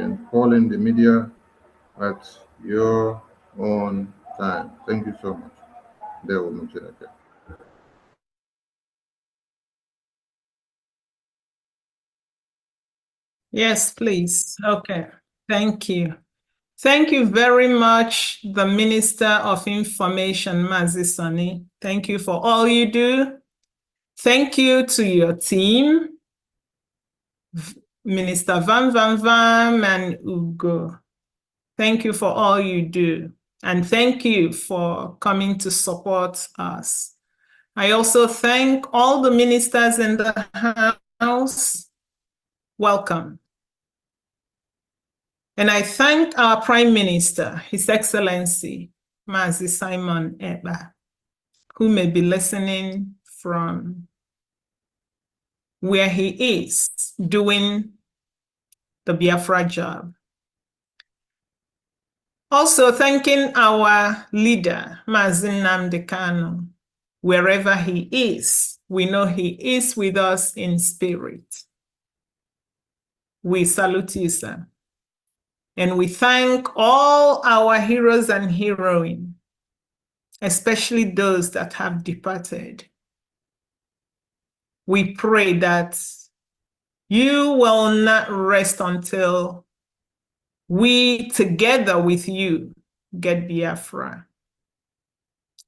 can call in the media at your own time. Thank you so much. There will mention again. Yes, please. Okay. Thank you. Thank you very much, the Minister of Information, Mazi Sani. Thank you for all you do. Thank you to your team, Minister Van and Ugo. Thank you for all you do. And thank you for coming to support us. I also thank all the ministers in the House. Welcome. And I thank our Prime Minister, His Excellency, Mazi Simon Eba, who may be listening from where he is doing the BIAFRA job. Also thanking our leader, Mazi Nnamdi Kanu, wherever he is. We know he is with us in spirit. We salute you, sir. And we thank all our heroes and heroines, especially those that have departed. We pray that you will not rest until we, together with you, get Biafra.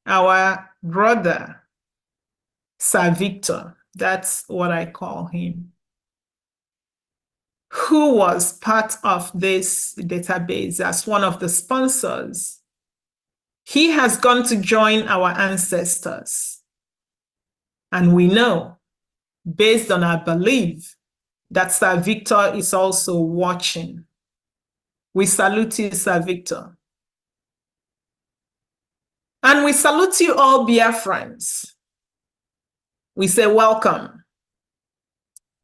Our brother, Sir Victor, that's what I call him, who was part of this database as one of the sponsors, he has gone to join our ancestors. And we know, based on our belief, that Sir Victor is also watching. We salute you, Sir Victor. And we salute you all, Biafrans. We say welcome.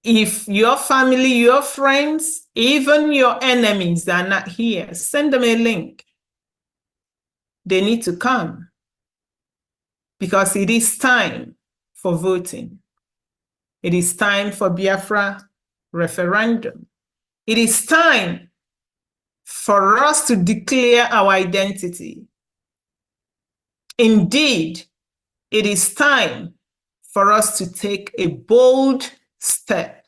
If your family, your friends, even your enemies are not here, send them a link. They need to come because it is time for voting. It is time for Biafra referendum. It is time for us to declare our identity. Indeed, it is time for us to take a bold step.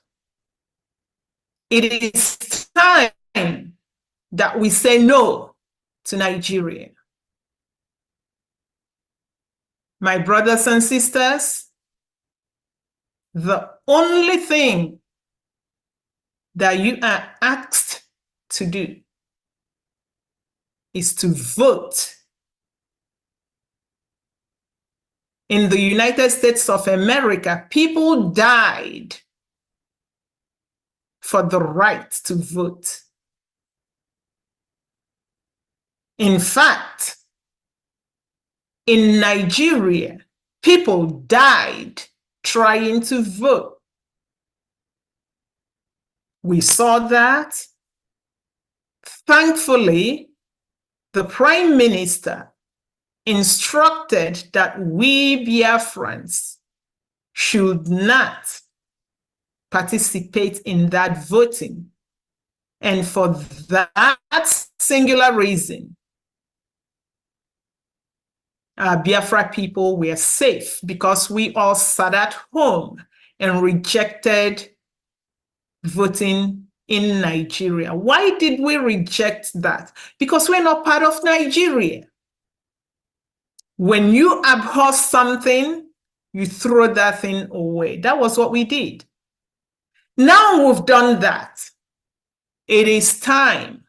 It is time that we say no to Nigeria. My brothers and sisters, the only thing that you are asked to do is to vote. In the United States of America, people died for the right to vote. In fact, in Nigeria, people died trying to vote. We saw that. Thankfully, the Prime Minister instructed that we Biafrans should not participate in that voting. And for that singular reason, Biafra people were safe because we all sat at home and rejected voting in Nigeria. Why did we reject that? Because we're not part of Nigeria. When you abhor something, you throw that thing away. That was what we did. Now we've done that. It is time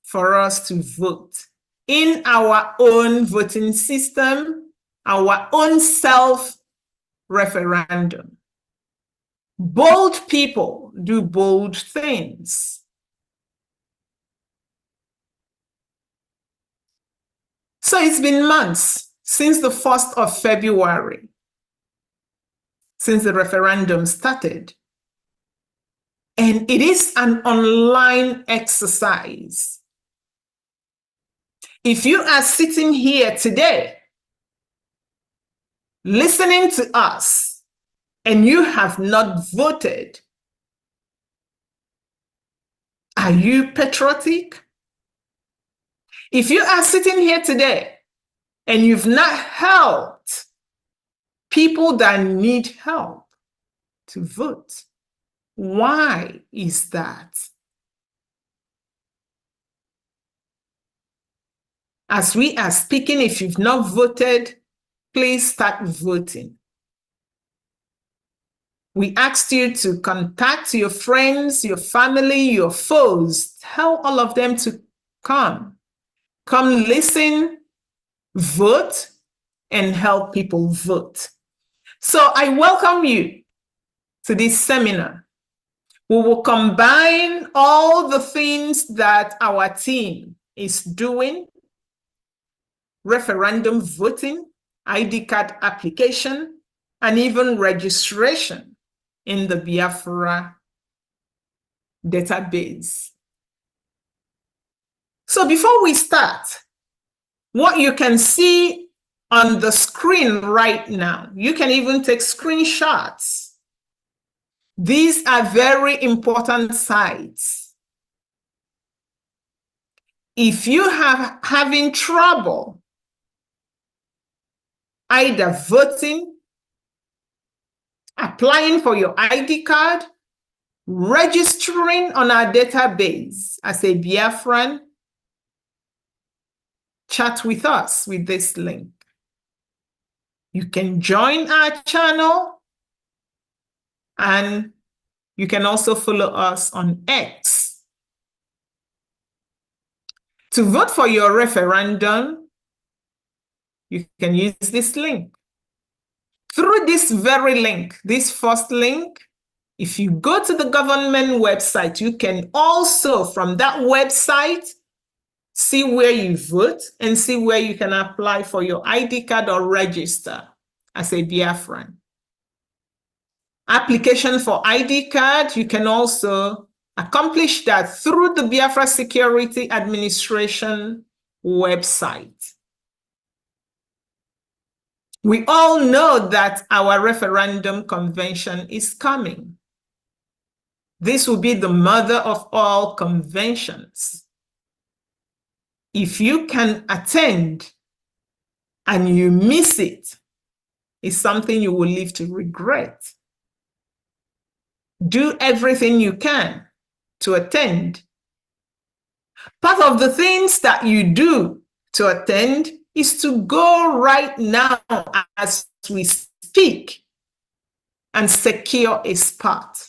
for us to vote in our own voting system, our own self-referendum. Bold people do bold things. So it's been months since the 1st of February, since the referendum started. And it is an online exercise. If you are sitting here today, listening to us, and you have not voted, Are you patriotic? If you are sitting here today and you've not helped people that need help to vote, why is that? As we are speaking, if you've not voted, please start voting. We asked you to contact your friends, your family, your foes. Tell all of them to come. Come listen, vote, and help people vote. So I welcome you to this seminar. We will combine all the things that our team is doing: referendum voting, ID card application, and even registration in the BIAFRA database. So before we start, what you can see on the screen right now, you can even take screenshots. These are very important sites. If you are having trouble either voting, applying for your ID card, registering on our database as a Biafran, chat with us with this link. You can join our channel, and you can also follow us on X. To vote for your referendum, you can use this link. Through this very link, this first link, if you go to the government website, you can also, from that website, see where you vote and see where you can apply for your ID card or register as a Biafran. Application for ID card, you can also accomplish that through the Biafra Security Administration website. We all know that our referendum convention is coming. This will be the mother of all conventions. If you can attend and you miss it, it's something you will live to regret. Do everything you can to attend. Part of the things that you do to attend is to go right now as we speak and secure a spot.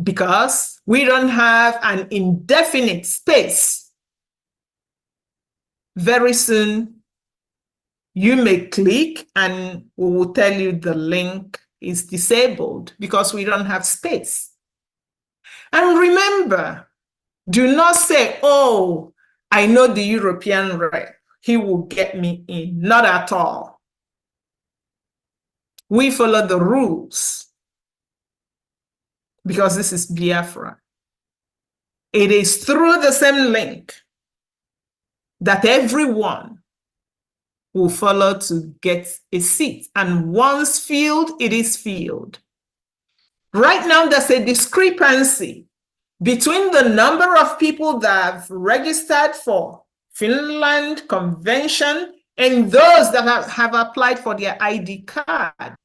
Because we don't have an indefinite space. Very soon, you may click and we will tell you the link is disabled because we don't have space. And remember, do not say, oh, I know the European rep, he will get me in. Not at all. We follow the rules because this is Biafra. It is through the same link that everyone will follow to get a seat. And once filled, it is filled. Right now, there's a discrepancy between the number of people that have registered for Finland Convention and those that have applied for their ID card.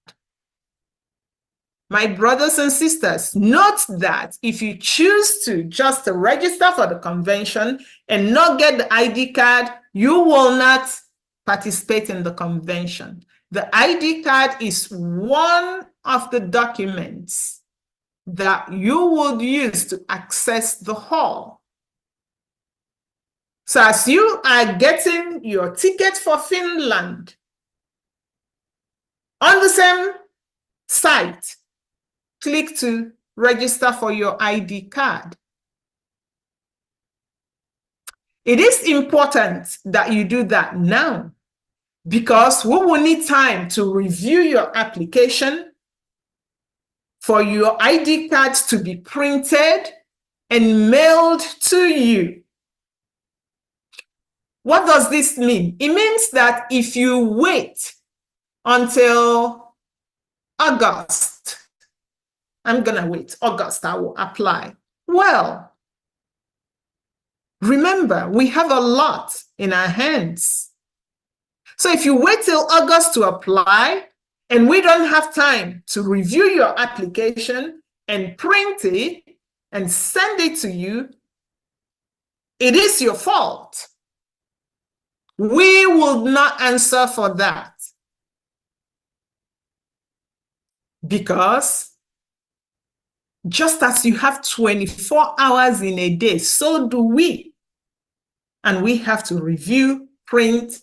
My brothers and sisters, note that if you choose to just register for the convention and not get the ID card, you will not participate in the convention. The ID card is one of the documents that you would use to access the hall. So as you are getting your ticket for Finland, on the same site, click to register for your ID card. It is important that you do that now because we will need time to review your application, for your ID cards to be printed and mailed to you. What does this mean? It means that if you wait until August, I'm gonna wait, August, I will apply. Well, Remember, we have a lot in our hands. So if you wait till August to apply and we don't have time to review your application and print it and send it to you, it is your fault. We will not answer for that. Because just as you have 24 hours in a day, so do we. And we have to review, print,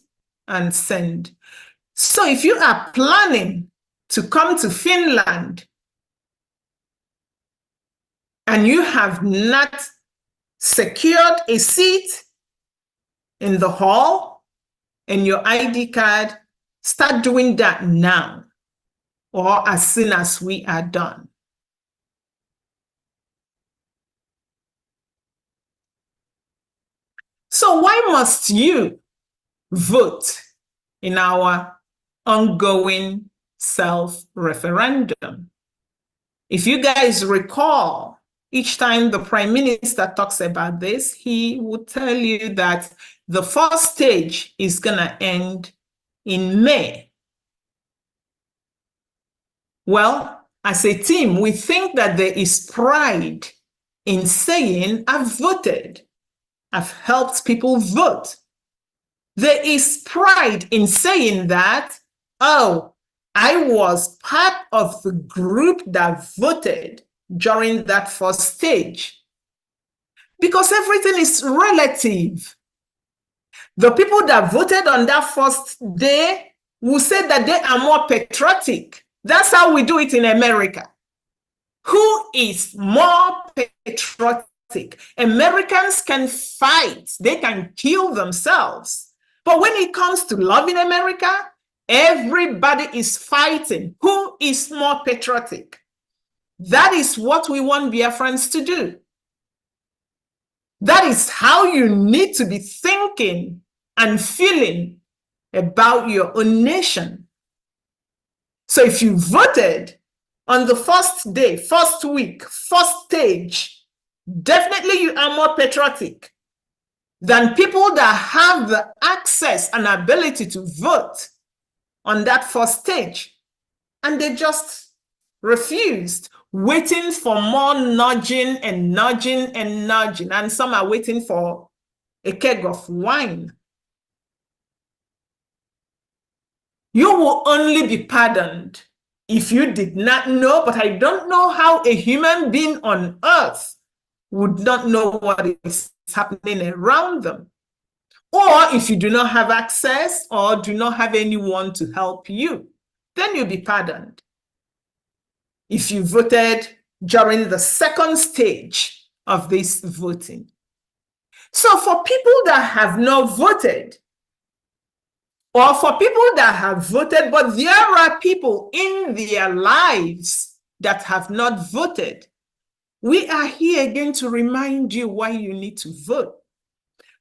and send. So if you are planning to come to Finland and you have not secured a seat in the hall and your ID card, start doing that now or as soon as we are done. So why must you vote in our ongoing self-referendum? If you guys recall, each time the Prime Minister talks about this, he would tell you that the first stage is going to end in May. Well, as a team, we think that there is pride in saying, I've voted. I've helped people vote. There is pride in saying that, oh, I was part of the group that voted during that first stage. Because everything is relative. The people that voted on that first day will say that they are more patriotic. That's how we do it in America. Who is more patriotic? Americans can fight. They can kill themselves. But when it comes to loving America, everybody is fighting. Who is more patriotic? That is what we want Biafrans to do. That is how you need to be thinking and feeling about your own nation. So if you voted on the first day, first week, first stage, definitely you are more patriotic than people that have the access and ability to vote on that first stage. And they just refused, waiting for more nudging and nudging and nudging. And some are waiting for a keg of wine. You will only be pardoned if you did not know, but I don't know how a human being on earth would not know what is happening around them. Or if you do not have access or do not have anyone to help you, then you'll be pardoned. If you voted during the second stage of this voting. So for people that have not voted, or for people that have voted, but there are people in their lives that have not voted, we are here again to remind you why you need to vote.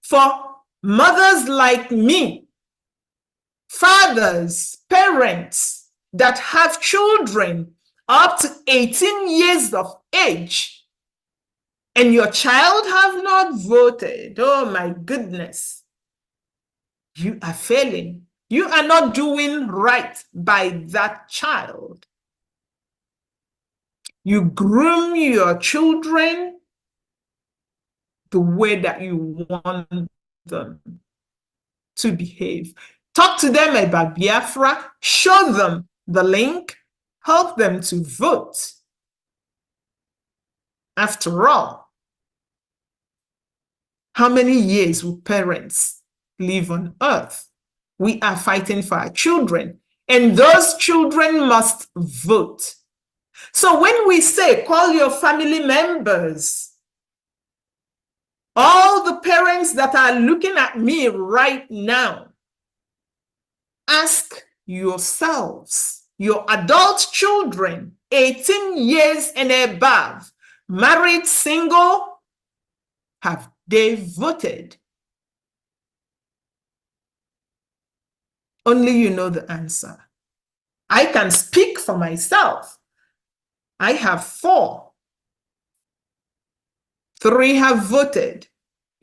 For mothers like me, fathers, parents that have children up to 18 years of age, and your child have not voted, oh my goodness, you are failing. You are not doing right by that child. You groom your children the way that you want them to behave. Talk to them about Biafra, show them the link, help them to vote. After all, how many years will parents live on earth? We are fighting for our children, and those children must vote. So when we say call your family members, all the parents that are looking at me right now, ask yourselves, your adult children, 18 years and above, married, single, have they voted? Only you know the answer. I can speak for myself. I have 4. 3 have voted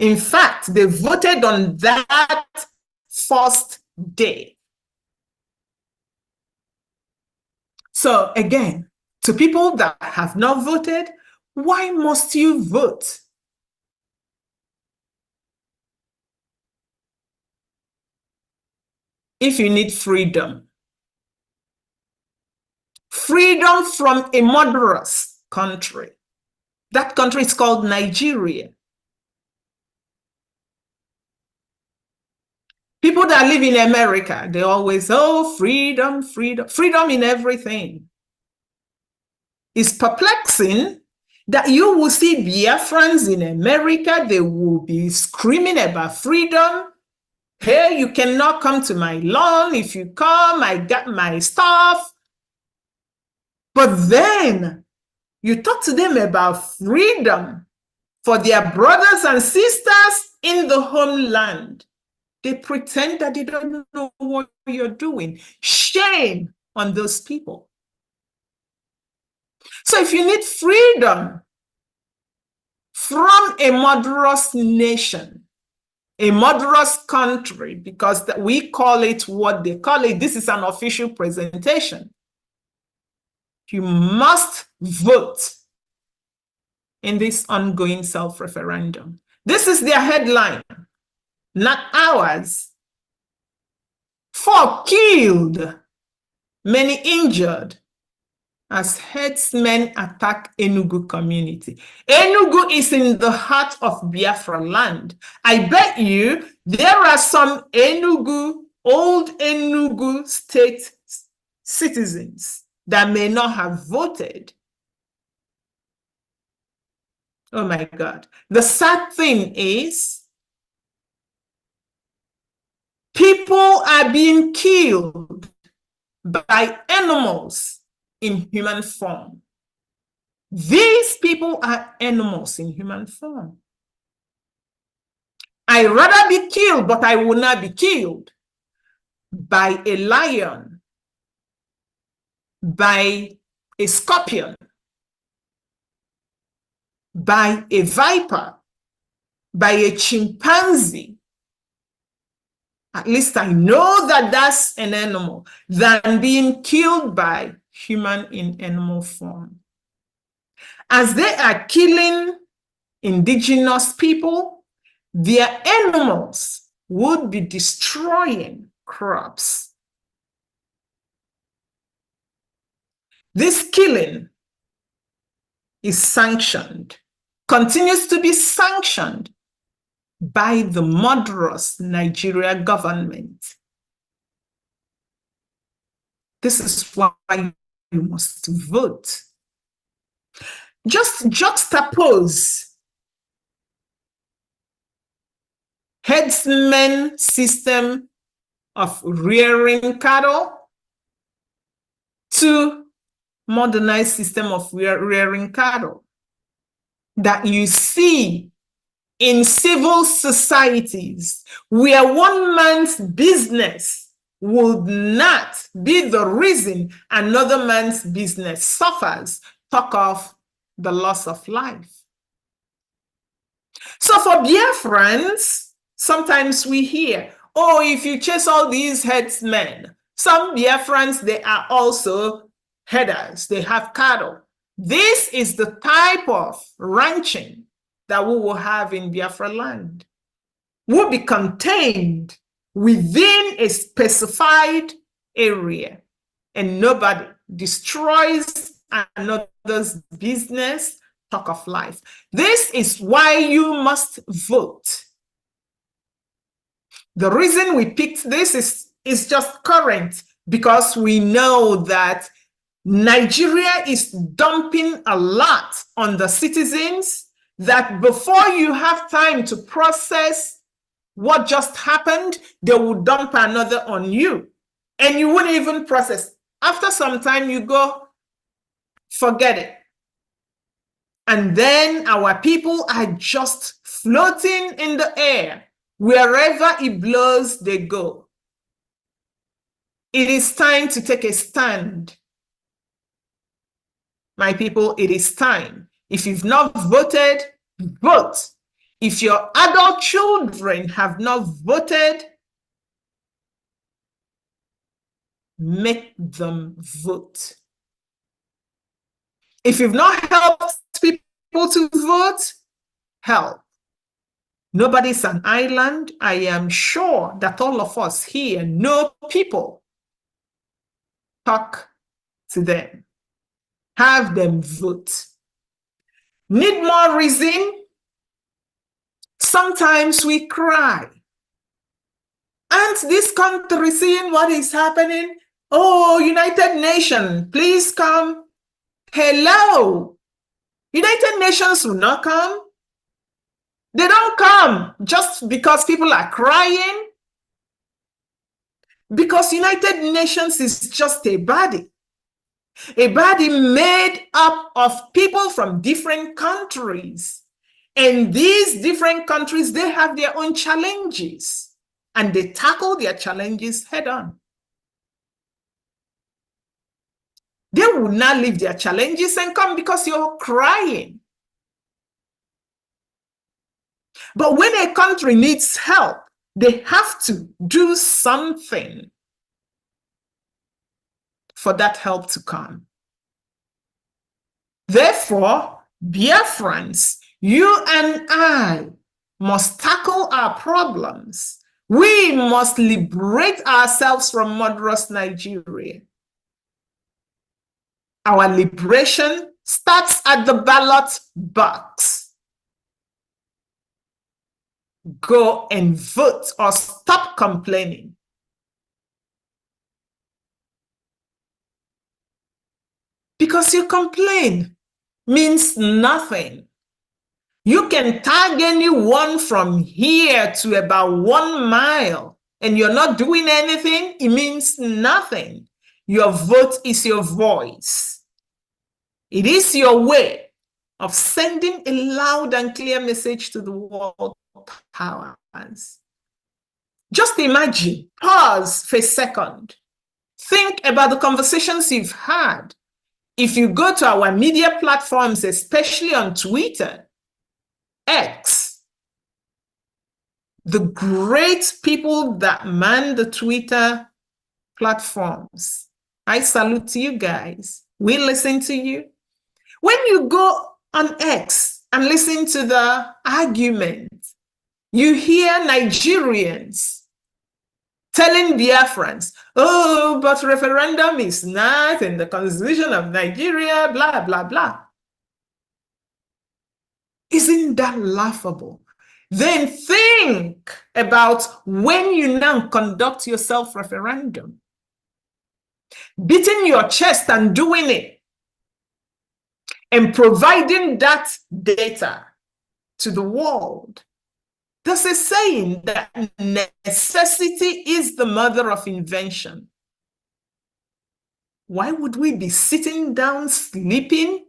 In fact, they voted on that first day. So again, to people that have not voted, why must you vote? If you need freedom, freedom from a murderous country. That country is called Nigeria. People that live in America, they always, oh, freedom, freedom, freedom in everything. It's perplexing that you will see Biafrans in America, they will be screaming about freedom. Hey, you cannot come to my lawn. If you come, I got my stuff. But then you talk to them about freedom for their brothers and sisters in the homeland. They pretend that they don't know what you're doing. Shame on those people. So if you need freedom from a murderous nation, a murderous country, because we call it what they call it, this is an official presentation, you must vote in this ongoing self-referendum. This is their headline, not ours. 4 killed, many injured as Headmen attack Enugu community. Enugu is in the heart of Biafra land. I bet you there are some Enugu, old Enugu state citizens that may not have voted. Oh my God. The sad thing is, people are being killed by animals in human form. These people are animals in human form. I'd rather be killed, but I will not be killed by a lion, by a scorpion, by a viper, by a chimpanzee. At least I know that that's an animal, than being killed by human in animal form. As they are killing indigenous people, their animals would be destroying crops. This killing is sanctioned, continues to be sanctioned by the murderous Nigeria government. This is why you must vote. Just juxtapose headsman system of rearing cattle to modernized system of rearing cattle that you see in civil societies, where one man's business would not be the reason another man's business suffers, talk of the loss of life. So for Biafrans, sometimes we hear, oh, if you chase all these headsmen, some Biafrans, they are also headers, they have cattle. This is the type of ranching that we will have in Biafra land. Will be contained within a specified area, and nobody destroys another's business, talk of life. This is why you must vote. The reason we picked this is just current, because we know that Nigeria is dumping a lot on the citizens, that before you have time to process what just happened, they will dump another on you, and you wouldn't even process. After some time, you go, forget it. And then our people are just floating in the air. Wherever it blows, they go. It is time to take a stand. My people, it is time. If you've not voted, vote. If your adult children have not voted, make them vote. If you've not helped people to vote, help. Nobody's an island. I am sure that all of us here know people. Talk to them. Have them vote. Need more reason? Sometimes we cry. And this country seeing what is happening? Oh, United Nations, please come. Hello. United Nations will not come. They don't come just because people are crying. Because United Nations is just a body made up of people from different countries. And these different countries, they have their own challenges, and they tackle their challenges head on. They will not leave their challenges and come because you're crying. But when a country needs help, they have to do something for that help to come. Therefore, Biafrans, you and I must tackle our problems. We must liberate ourselves from murderous Nigeria. Our liberation starts at the ballot box. Go and vote or stop complaining. Because you complain means nothing. You can tag anyone from here to about 1 mile and you're not doing anything, it means nothing. Your vote is your voice. It is your way of sending a loud and clear message to the world powers. Just imagine, pause for a second. Think about the conversations you've had. If you go to our media platforms, especially on Twitter, X, the great people that man the Twitter platforms, I salute you guys. We listen to you. When you go on X and listen to the argument, you hear Nigerians telling Biafrans, oh, but referendum is not in the constitution of Nigeria, blah, blah, blah. Isn't that laughable? Then think about when you now conduct your self-referendum, beating your chest and doing it, and providing that data to the world. There's a saying that necessity is the mother of invention. Why would we be sitting down sleeping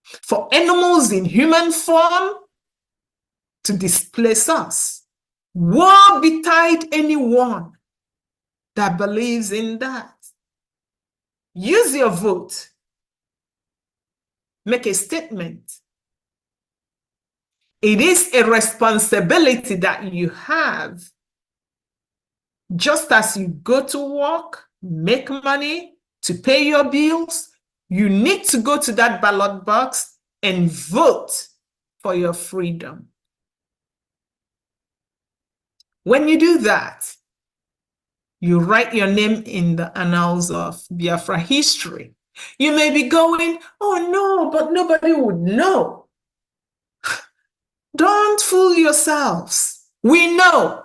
for animals in human form to displace us? Woe betide anyone that believes in that. Use your vote. Make a statement. It is a responsibility that you have. Just as you go to work, make money to pay your bills, you need to go to that ballot box and vote for your freedom. When you do that, you write your name in the annals of Biafra history. You may be going, oh no, but nobody would know. Don't fool yourselves. We know.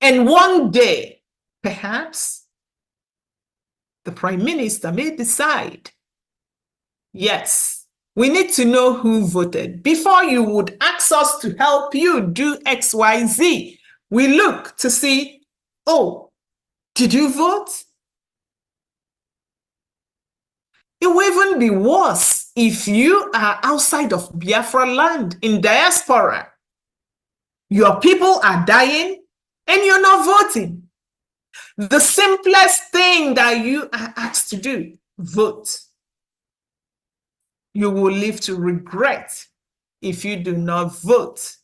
And one day, perhaps, the Prime Minister may decide, yes, we need to know who voted. Before you would ask us to help you do X, Y, Z, we look to see, oh, did you vote? It will even be worse if you are outside of Biafra land in diaspora. Your people are dying and you're not voting. The simplest thing that you are asked to do, vote. You will live to regret if you do not vote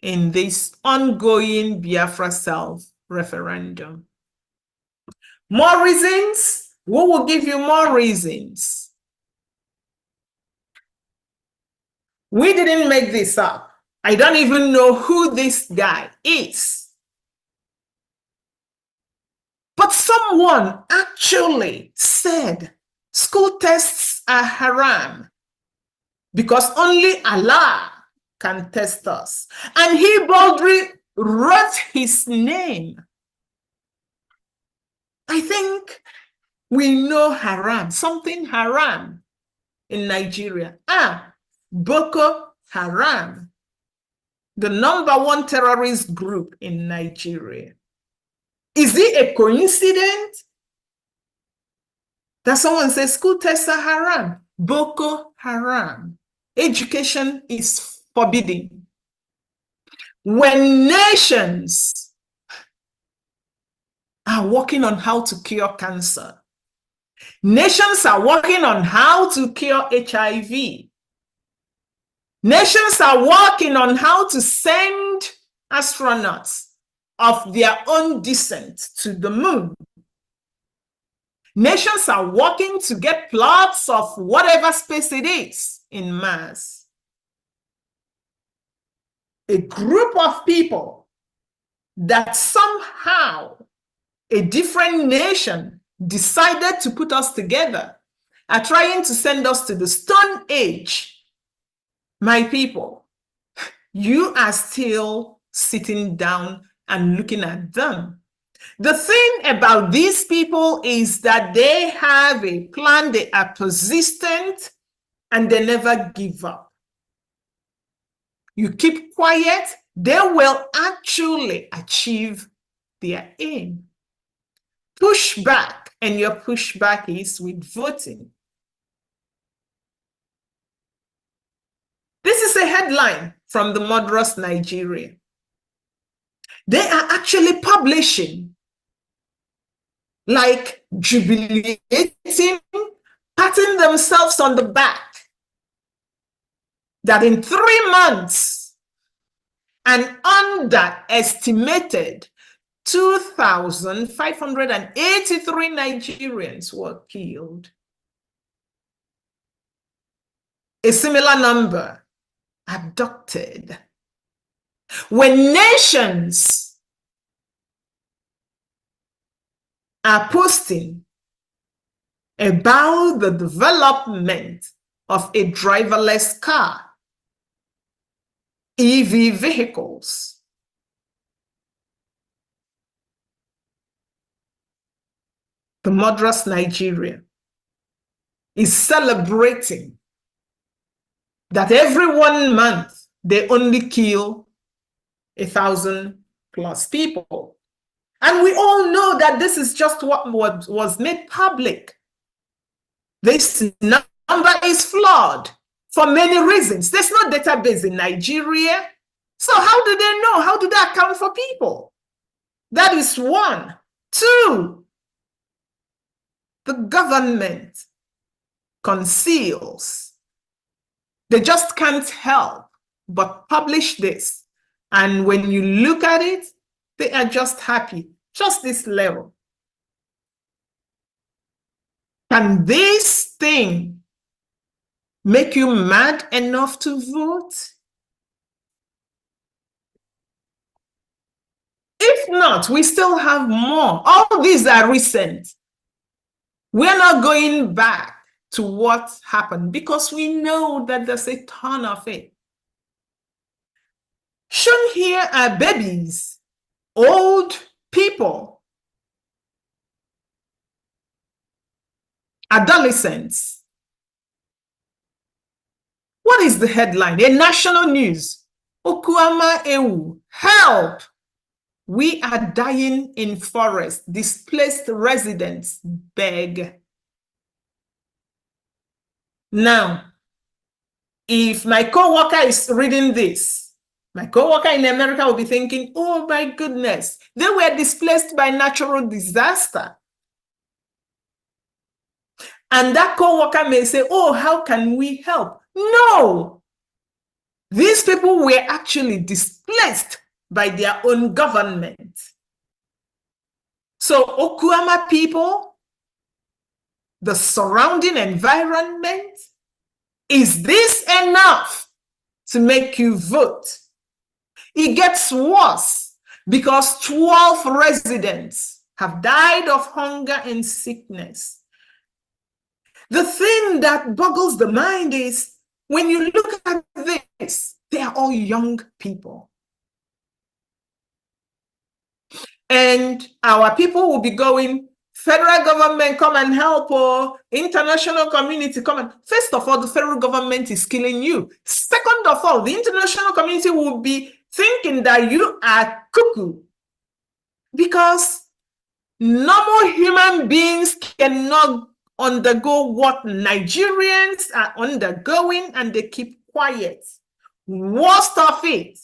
in this ongoing Biafra self-referendum. More reasons? We will give you more reasons. We didn't make this up. I don't even know who this guy is. But someone actually said school tests are haram because only Allah can test us. And he boldly wrote his name. I think we know haram, something haram in Nigeria. Boko Haram, the #1 terrorist group in Nigeria. Is it a coincidence that someone says school tests are haram? Boko Haram. Education is forbidden. When nations are working on how to cure cancer, nations are working on how to cure HIV, nations are working on how to send astronauts of their own descent to the moon. Nations are working to get plots of whatever space it is in Mars. A group of people that somehow a different nation decided to put us together are trying to send us to the Stone Age. My people, you are still sitting down and looking at them. The thing about these people is that they have a plan, they are persistent, and they never give up. You keep quiet, they will actually achieve their aim. Push back, and your pushback is with voting. This is a headline from the Murderous Nigeria. They are actually publishing, like jubilating, patting themselves on the back, that in 3 months, an underestimated 2,583 Nigerians were killed. A similar number abducted. When nations are posting about the development of a driverless car, EV vehicles, the Murderous Nigeria is celebrating that every 1 month they only kill 1,000+ people. And we all know that this is just what was made public. This number is flawed for many reasons. There's no database in Nigeria. So how do they know? How do they account for people? That is one. Two, the government conceals. They just can't help but publish this. And when you look at it, they are just happy, just this level. Can this thing make you mad enough to vote? If not, we still have more. All these are recent. We're not going back to what happened because we know that there's a ton of it. Shown here are babies, old people, adolescents. What is the headline? A national news. Okuama Ewu, help! We are dying in forest. Displaced residents beg. Now, if my co-worker is reading this, my co-worker in America will be thinking, oh my goodness, they were displaced by natural disaster. And that co-worker may say, oh, how can we help? No, These people were actually displaced by their own government. So Okuama people, the surrounding environment, is this enough to make you vote? It gets worse because 12 residents have died of hunger and sickness. The thing that boggles the mind is when you look at this, they are all young people. And our people will be going, federal government, come and help, or international community, come and... First of all, the federal government is killing you. Second of all, the international community will be thinking that you are cuckoo, because normal human beings cannot undergo what Nigerians are undergoing, and they keep quiet. Worst of it,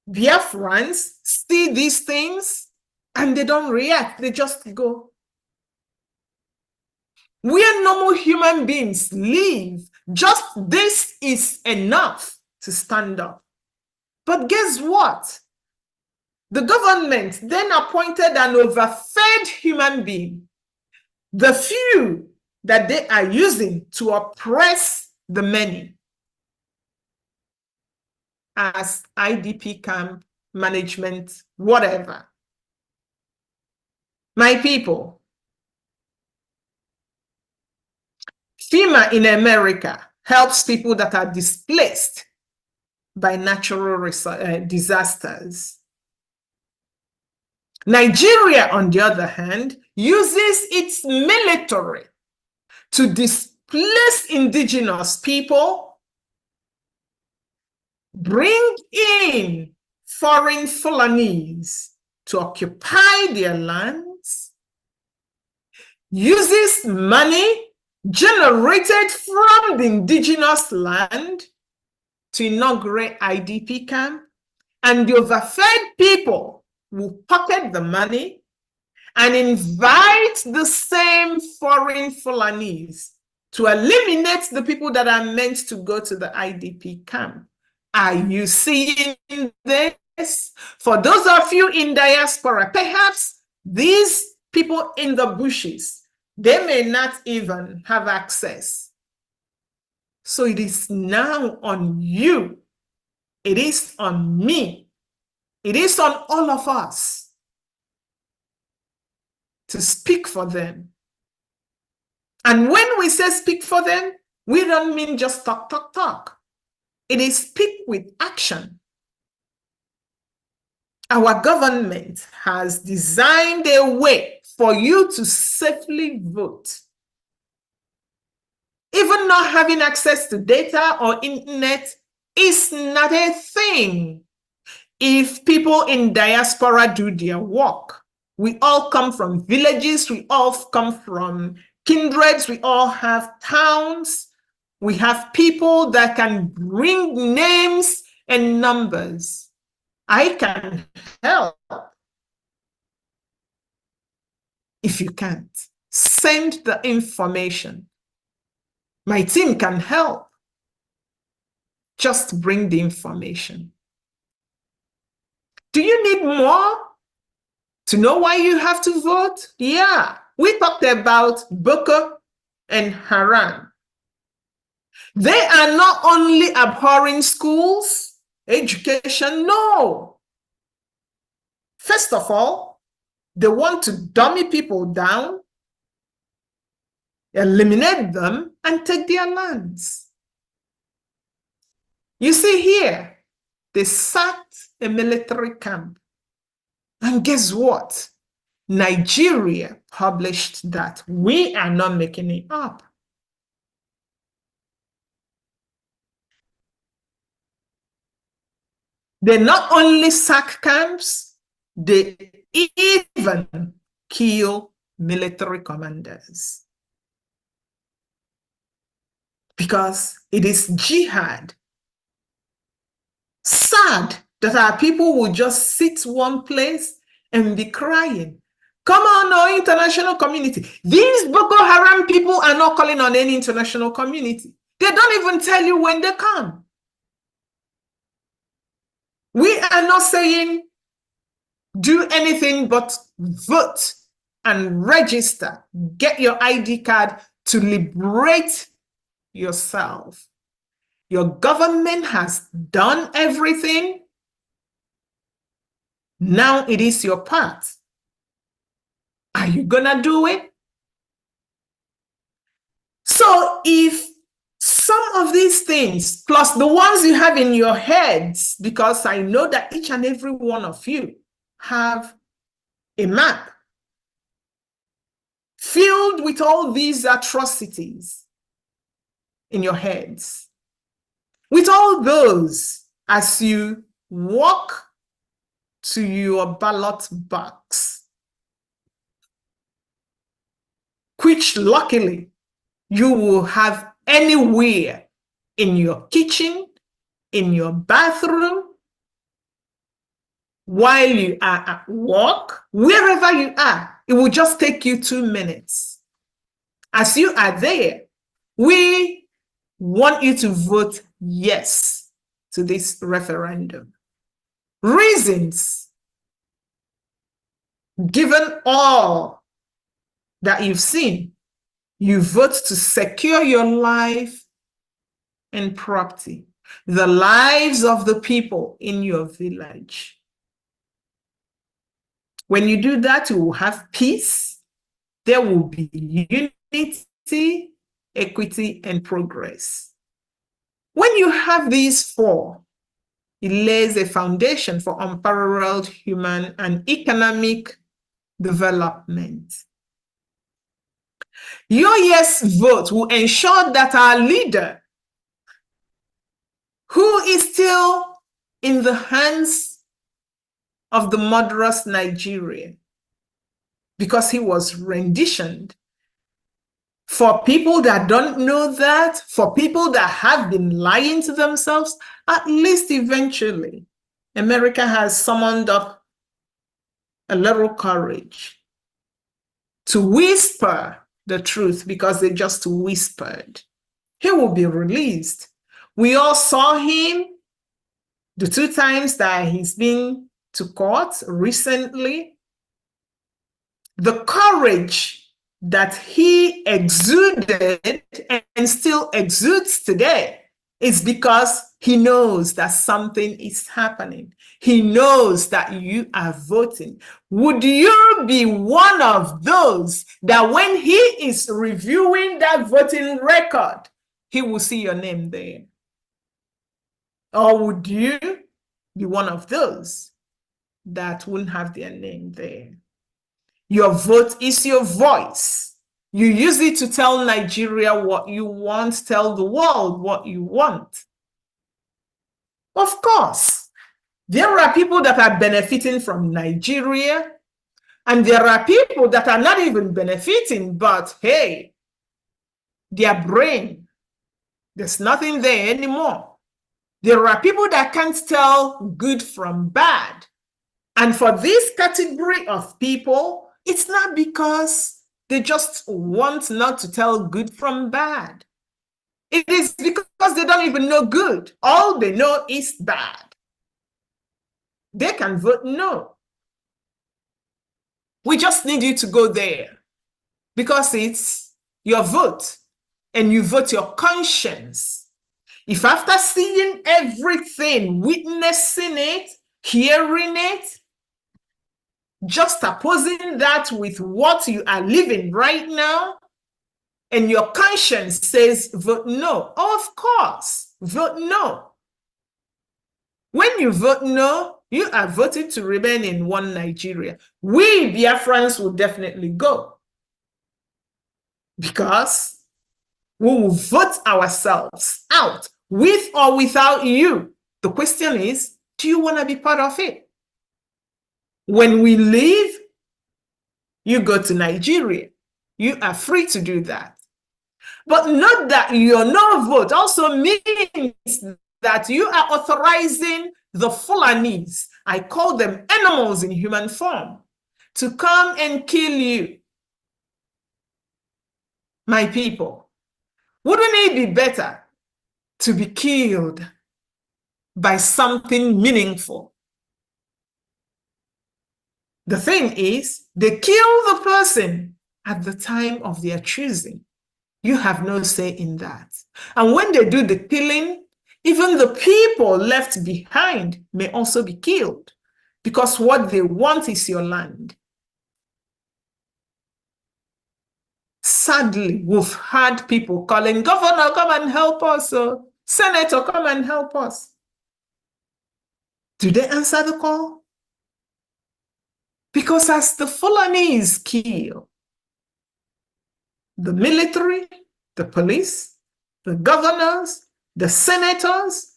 Biafrans see these things and they don't react, they just go. Where normal human beings live, just this is enough to stand up. But guess what? The government then appointed an overfed human being, the few that they are using to oppress the many, as IDP camp management, whatever. My people, FEMA in America helps people that are displaced by natural disasters. Nigeria, on the other hand, uses its military to displace indigenous people, bring in foreign Fulanis to occupy their lands, uses money generated from the indigenous land to inaugurate IDP camp, and the overfed people will pocket the money and invite the same foreign Fulanis to eliminate the people that are meant to go to the IDP camp. Are you seeing this? For those of you in diaspora, perhaps these people in the bushes, they may not even have access. So it is now on you. It is on me. It is on all of us to speak for them. And when we say speak for them, we don't mean just talk, talk, talk. It is speak with action. Our government has designed a way for you to safely vote. Even not having access to data or internet is not a thing. If people in diaspora do their work, we all come from villages, we all come from kindreds, we all have towns, we have people that can bring names and numbers. I can help. If you can't, send the information. My team can help. Just bring the information. Do you need more to know why you have to vote? Yeah, we talked about Boko and Haram. They are not only abhorring schools, education, no. First of all, they want to dummy people down, eliminate them, and take their lands. You see here, they sacked a military camp. And guess what? Nigeria published that. We are not making it up. They not only sack camps, they even kill military commanders. Because it is jihad. Sad that our people will just sit one place and be crying. Come on, no international community. These Boko Haram people are not calling on any international community. They don't even tell you when they come. are not saying do anything but vote and register. Get your ID card to liberate yourself. Your government has done everything. Now it is your part. Are you gonna do it? So if some of these things, plus the ones you have in your heads, because I know that each and every one of you have a map filled with all these atrocities in your heads. With all those, as you walk to your ballot box, which luckily you will have anywhere in your kitchen, in your bathroom, while you are at work, wherever you are, it will just take you 2 minutes. As you are there, we want you to vote yes to this referendum. Reasons, given all that you've seen, you vote to secure your life and property, the lives of the people in your village. When you do that, you will have peace. There will be unity, equity, and progress. When you have these four, it lays a foundation for unparalleled human and economic development. Your yes vote will ensure that our leader, who is still in the hands of the murderous Nigerian, because he was renditioned. For people that don't know that, for people that have been lying to themselves, at least eventually, America has summoned up a little courage to whisper the truth, because they just whispered. He will be released. We all saw him the 2 times that he's been to court recently. The courage that he exuded and still exudes today is because he knows that something is happening. He knows that you are voting. Would you be one of those that when he is reviewing that voting record, he will see your name there? Or would you be one of those that wouldn't have their name there? Your vote is your voice. You use it to tell Nigeria what you want, tell the world what you want. Of course, there are people that are benefiting from Nigeria, and there are people that are not even benefiting, but hey, their brain, there's nothing there anymore. There are people that can't tell good from bad. And for this category of people, it's not because they just want not to tell good from bad. It is because they don't even know good. All they know is bad. They can vote no. We just need you to go there because it's your vote and you vote your conscience. If after seeing everything, witnessing it, hearing it, just opposing that with what you are living right now, and your conscience says vote no, of course, vote no. When you vote no, you are voting to remain in one Nigeria. We Biafrans will definitely go, because we will vote ourselves out with or without you. The question is, do you want to be part of it? When we leave, you go to Nigeria. You are free to do that. But not that your no vote also means that you are authorizing the Fulanis, I call them animals in human form, to come and kill you. My people, wouldn't it be better to be killed by something meaningful The thing is, they kill the person at the time of their choosing. You have no say in that. And when they do the killing, even the people left behind may also be killed because what they want is your land. Sadly, we've had people calling, Governor, come and help us. Senator, come and help us. Do they answer the call? Because as the Fulanese kill the military, the police, the governors, the senators,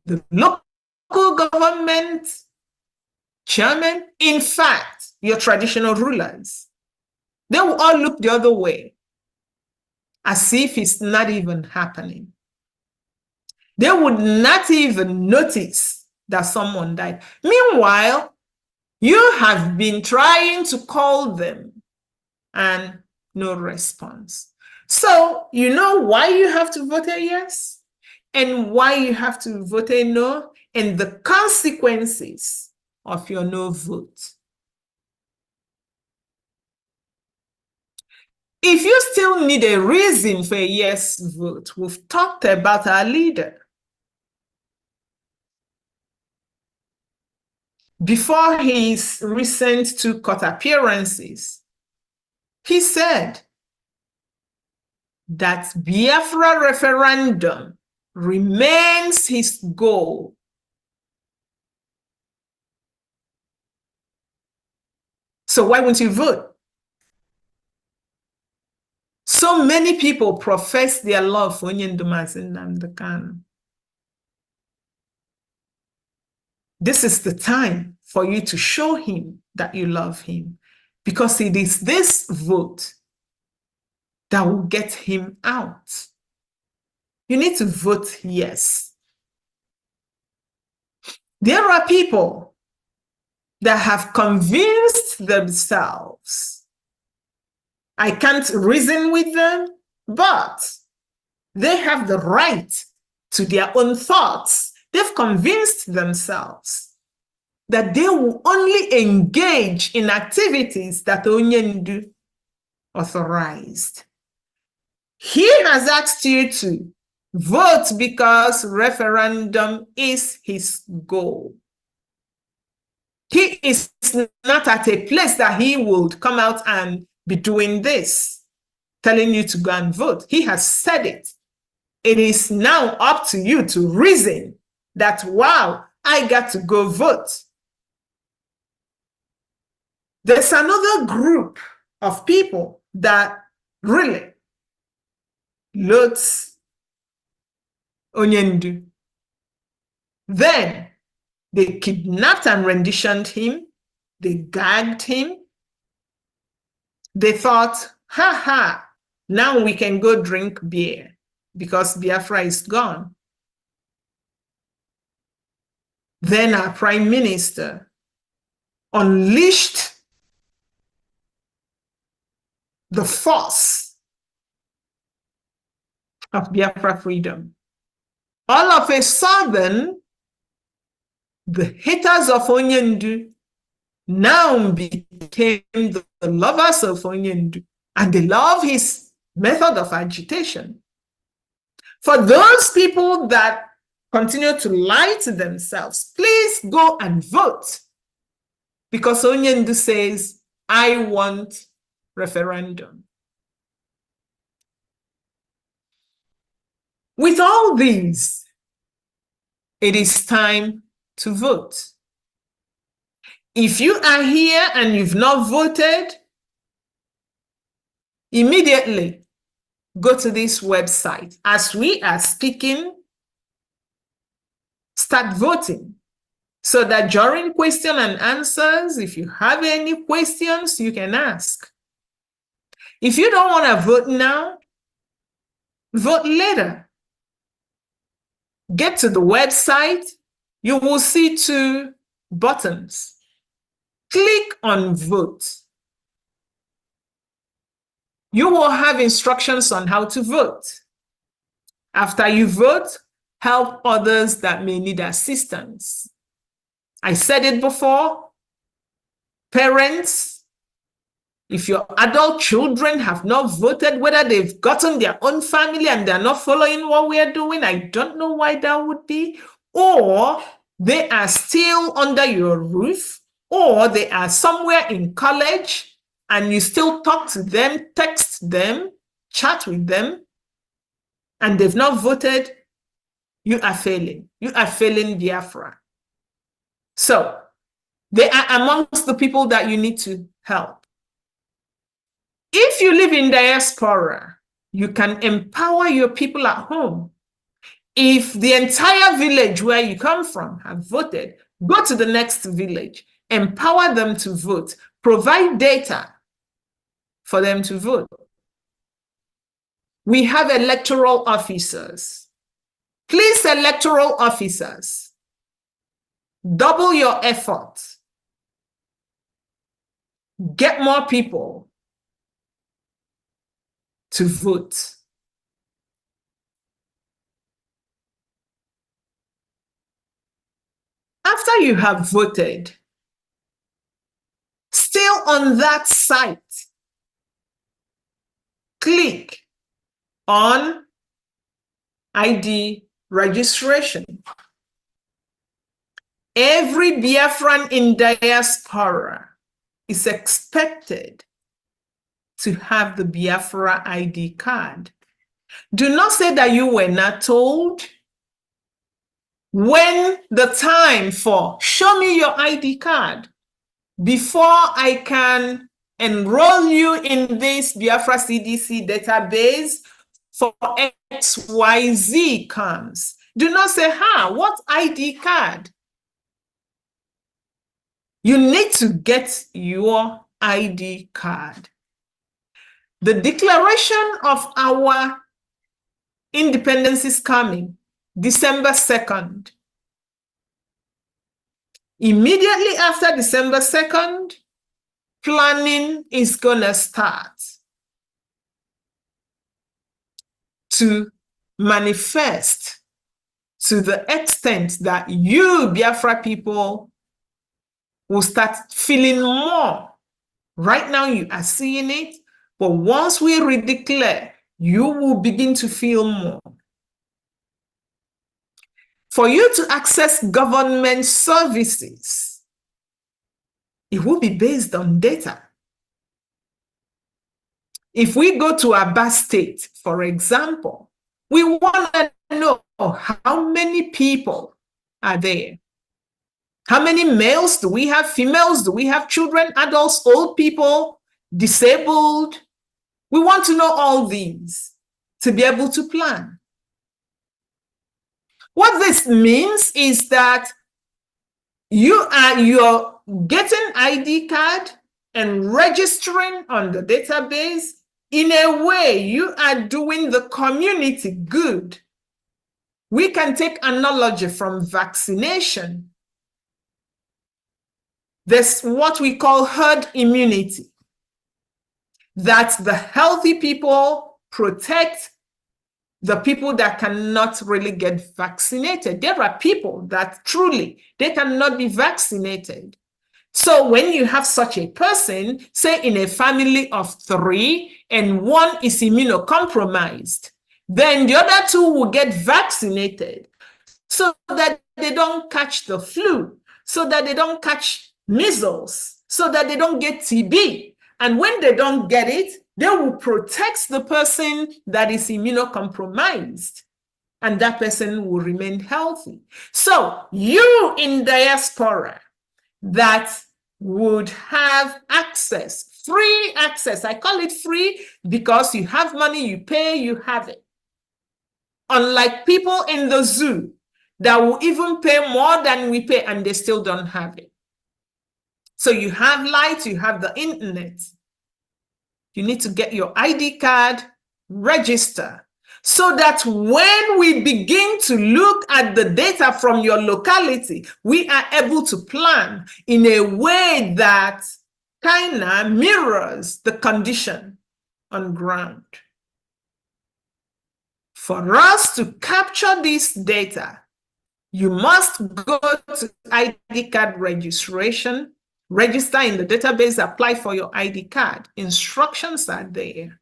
the local government chairman, in fact, your traditional rulers, they will all look the other way as if it's not even happening. They would not even notice that someone died. Meanwhile, you have been trying to call them and no response. So you know why you have to vote a yes and why you have to vote a no and the consequences of your no vote. If you still need a reason for a yes vote, we've talked about our leader. Before his recent 2 court appearances, he said that Biafra referendum remains his goal. So why won't you vote? So many people profess their love for Onyendum Nnamdi Kanu. This is the time for you to show him that you love him, because it is this vote that will get him out. You need to vote yes. There are people that have convinced themselves. I can't reason with them, but they have the right to their own thoughts. They've convinced themselves that they will only engage in activities that Onyendu authorized. He has asked you to vote because referendum is his goal. He is not at a place that he would come out and be doing this, telling you to go and vote. He has said it. It is now up to you to reason that, wow, I got to go vote. There's another group of people that really loathes Onyendu. Then they kidnapped and renditioned him. They gagged him. They thought, ha ha, now we can go drink beer because Biafra is gone. Then our prime minister unleashed the force of Biafra freedom. All of a sudden, the haters of Onyendu now became the lovers of Onyendu, and they love his method of agitation. For those people that continue to lie to themselves, please go and vote, because Onyendu says, I want referendum. With all these, it is time to vote. If you are here and you've not voted, immediately go to this website. As we are speaking, start voting so that during question and answers, if you have any questions, you can ask. If you don't want to vote now, vote later. Get to the website, you will see 2 buttons. Click on vote. You will have instructions on how to vote. After you vote, help others that may need assistance. I said it before, parents, if your adult children have not voted, whether they've gotten their own family and they're not following what we are doing, I don't know why that would be, or they are still under your roof, or they are somewhere in college and you still talk to them, text them, chat with them, and they've not voted, you are failing. You are failing Biafra. So they are amongst the people that you need to help. If you live in diaspora, you can empower your people at home. If the entire village where you come from have voted, go to the next village, empower them to vote, provide data for them to vote. We have electoral officers. Please, electoral officers, double your effort. Get more people to vote. After you have voted, still on that site, click on ID registration. Every Biafran in diaspora is expected to have the Biafra ID card. Do not say that you were not told. When the time for show me your ID card before I can enroll you in this Biafra CDC database for XYZ comes, do not say, what ID card? You need to get your ID card. The declaration of our independence is coming December 2nd. Immediately after December 2nd, planning is going to start to manifest to the extent that you, Biafra people, will start feeling more. Right now, you are seeing it, but once we redeclare, you will begin to feel more. For you to access government services, it will be based on data. If we go to Aba State, for example, we want to know how many people are there. How many males do we have? Females? Do we have children, adults, old people, disabled? We want to know all these to be able to plan. What this means is that you're getting ID card and registering on the database. In a way, you are doing the community good. We can take analogy from vaccination. There's what we call herd immunity, that the healthy people protect the people that cannot really get vaccinated. There are people that truly, they cannot be vaccinated. So when you have such a person, say in a family of 3 and one is immunocompromised, then the other 2 will get vaccinated so that they don't catch the flu, so that they don't catch measles, so that they don't get TB. And when they don't get it, they will protect the person that is immunocompromised, and that person will remain healthy. So you in diaspora that would have access, free access, I call it free because you have money, you pay, you have it. Unlike people in the zoo that will even pay more than we pay and they still don't have it. So you have light, you have the internet. You need to get your ID card, register, so that when we begin to look at the data from your locality, we are able to plan in a way that kind of mirrors the condition on ground. For us to capture this data, you must go to ID card registration, register in the database, apply for your ID card. Instructions are there.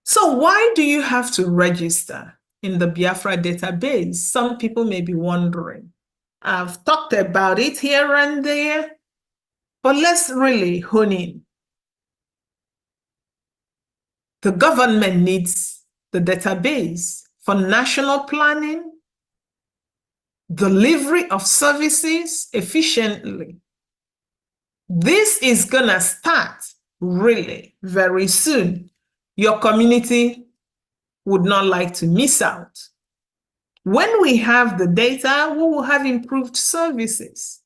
So why do you have to register in the Biafra database? Some people may be wondering. I've talked about it here and there, but let's really hone in. The government needs the database for national planning, delivery of services efficiently. This is gonna start really very soon. Your community would not like to miss out. When we have the data, we will have improved services.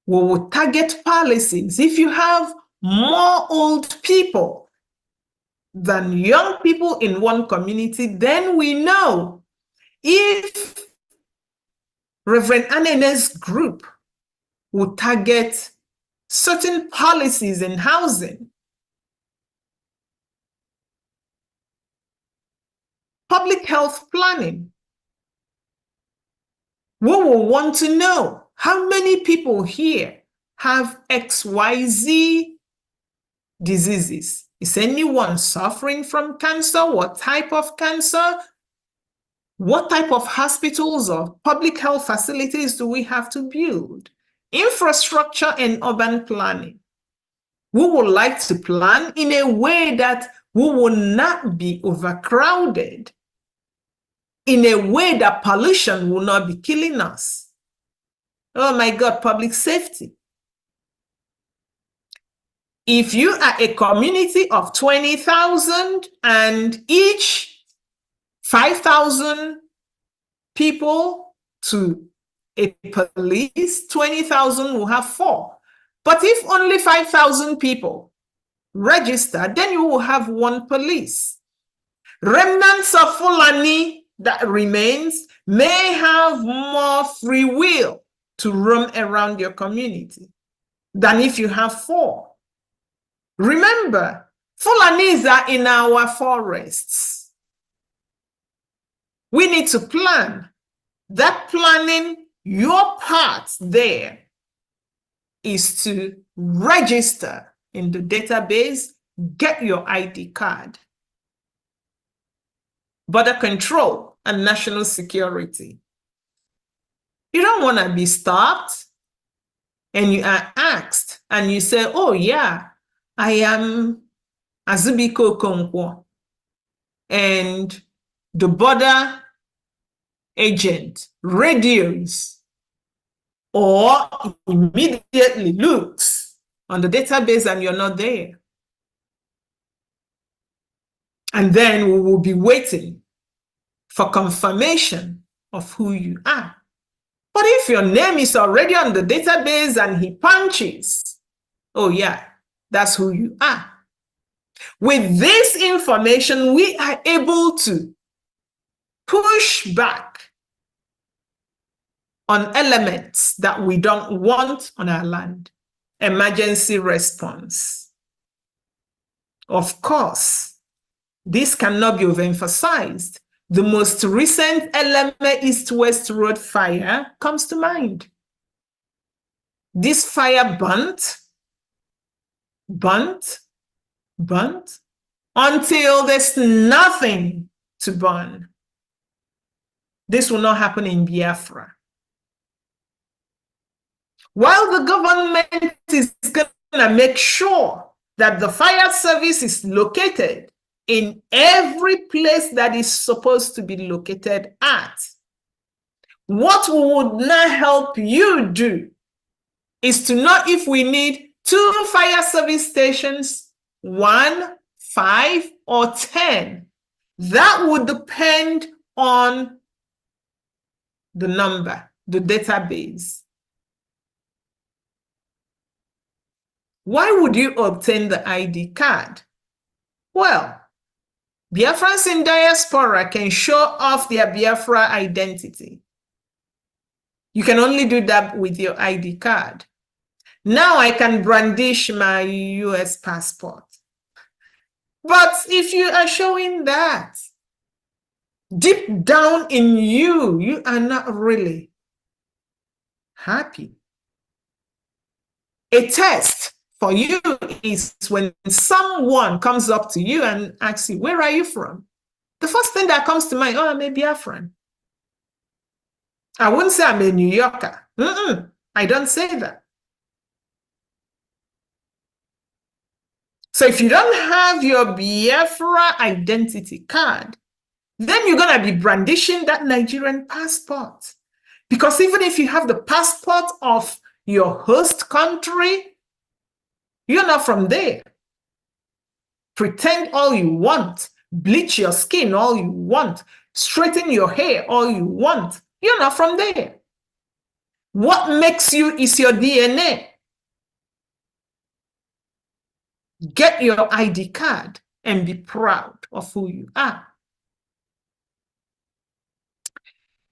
We will target policies. If you have more old people than young people in one community, then we know if Reverend Anene's group will target certain policies in housing, public health planning, we will want to know how many people here have XYZ diseases. Is anyone suffering from cancer? What type of cancer? What type of hospitals or public health facilities do we have to build? Infrastructure and urban planning. We would like to plan in a way that we will not be overcrowded, in a way that pollution will not be killing us. Oh my God, public safety. If you are a community of 20,000 and each 5,000 people to a police, 20,000 will have 4. But if only 5,000 people register, then you will have 1 police. Remnants of Fulani that remains may have more free will to roam around your community than if you have 4. Remember, Fulanis are in our forests. We need to plan. That planning, your part there is to register in the database, get your ID card. Border control and national security. You don't want to be stopped and you are asked and you say, oh yeah, I am Azubiko Konkwo, and the border agent radios or immediately looks on the database and you're not there. And then we will be waiting for confirmation of who you are. But if your name is already on the database and he punches, oh yeah, that's who you are. With this information, we are able to push back on elements that we don't want on our land. Emergency response. Of course, this cannot be overemphasized. The most recent Eleme East-West Road fire comes to mind. This fire burnt until there's nothing to burn. This will not happen in Biafra. While the government is going to make sure that the fire service is located in every place that is supposed to be located at, what would not help you do is to know if we need 2 fire service stations, 1, 5, or 10. That would depend on the number, the database. Why would you obtain the ID card? Well, Biafrans in diaspora can show off their Biafra identity. You can only do that with your ID card. Now I can brandish my US passport. But if you are showing that, deep down in you, you are not really happy. A test for you is when someone comes up to you and asks you, where are you from? The first thing that comes to mind, oh, I'm a Biafran. I wouldn't say I'm a New Yorker. I don't say that. So if you don't have your Biafra identity card, then you're going to be brandishing that Nigerian passport. Because even if you have the passport of your host country, you're not from there. Pretend all you want, bleach your skin all you want, straighten your hair all you want. You're not from there. What makes you is your DNA. Get your ID card and be proud of who you are.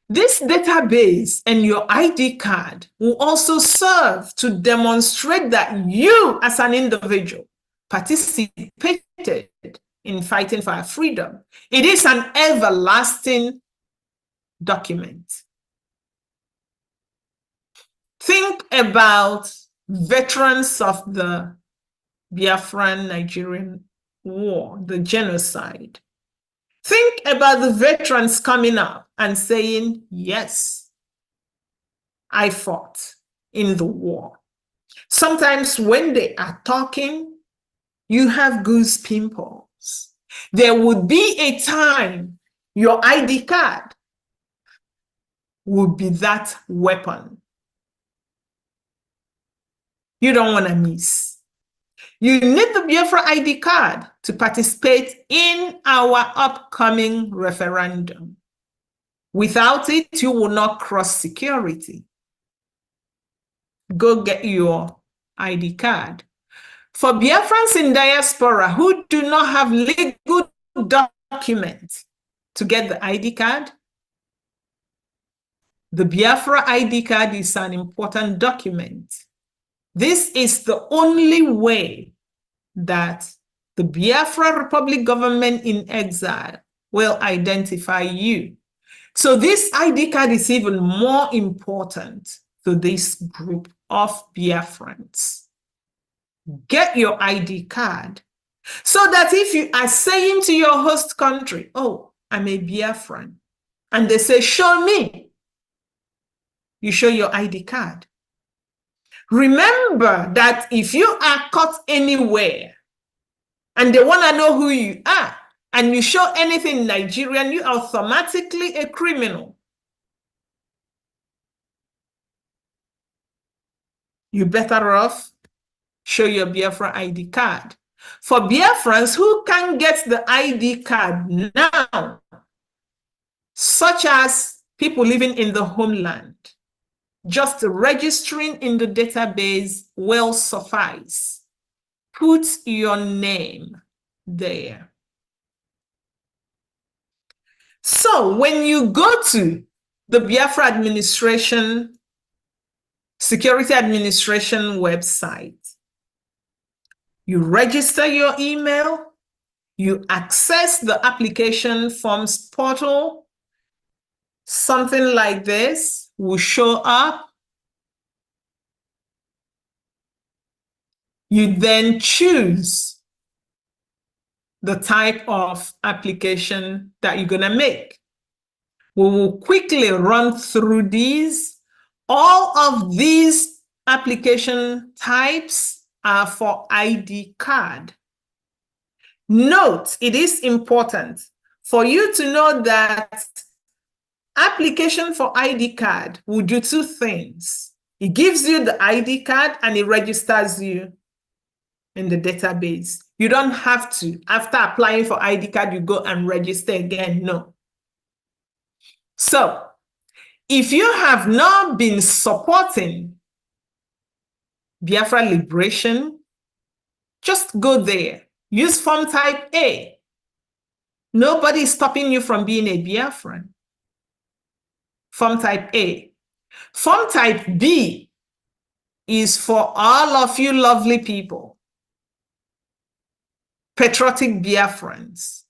This database and your ID card will also serve to demonstrate that you as an individual participated in fighting for our freedom. It is an everlasting document. Think about veterans of the Biafran Nigerian war, the genocide. Think about the veterans coming up and saying, yes, I fought in the war. Sometimes when they are talking, you have goose pimples. There would be a time your ID card would be that weapon. You don't want to miss. You need the Biafra ID card to participate in our upcoming referendum. Without it, you will not cross security. Go get your ID card. For Biafrans in diaspora who do not have legal documents to get the ID card, the Biafra ID card is an important document. This is the only way that the Biafra Republic government in exile will identify you. So this ID card is even more important to this group of Biafrans. Get your ID card so that if you are saying to your host country, oh, I'm a Biafran, and they say, show me, you show your ID card. Remember that if you are caught anywhere and they want to know who you are and you show anything Nigerian, you are automatically a criminal. You're better off show your Biafra ID card. For Biafrans who can get the ID card now, such as people living in the homeland, just registering in the database will suffice. Put your name there. So when you go to the Biafra Administration, Security Administration website, you register your email, you access the application forms portal, something like this will show up. You then choose the type of application that you're going to make. We will quickly run through these. All of these application types are for ID card. Note, it is important for you to know that application for ID card will do two things. It gives you the ID card and it registers you in the database. You don't have to, after applying for ID card, you go and register again. No. So, if you have not been supporting Biafra Liberation, just go there. Use form type A. Nobody is stopping you from being a Biafran. Form type A. Form type B is for all of you lovely people, patriotic Biafrans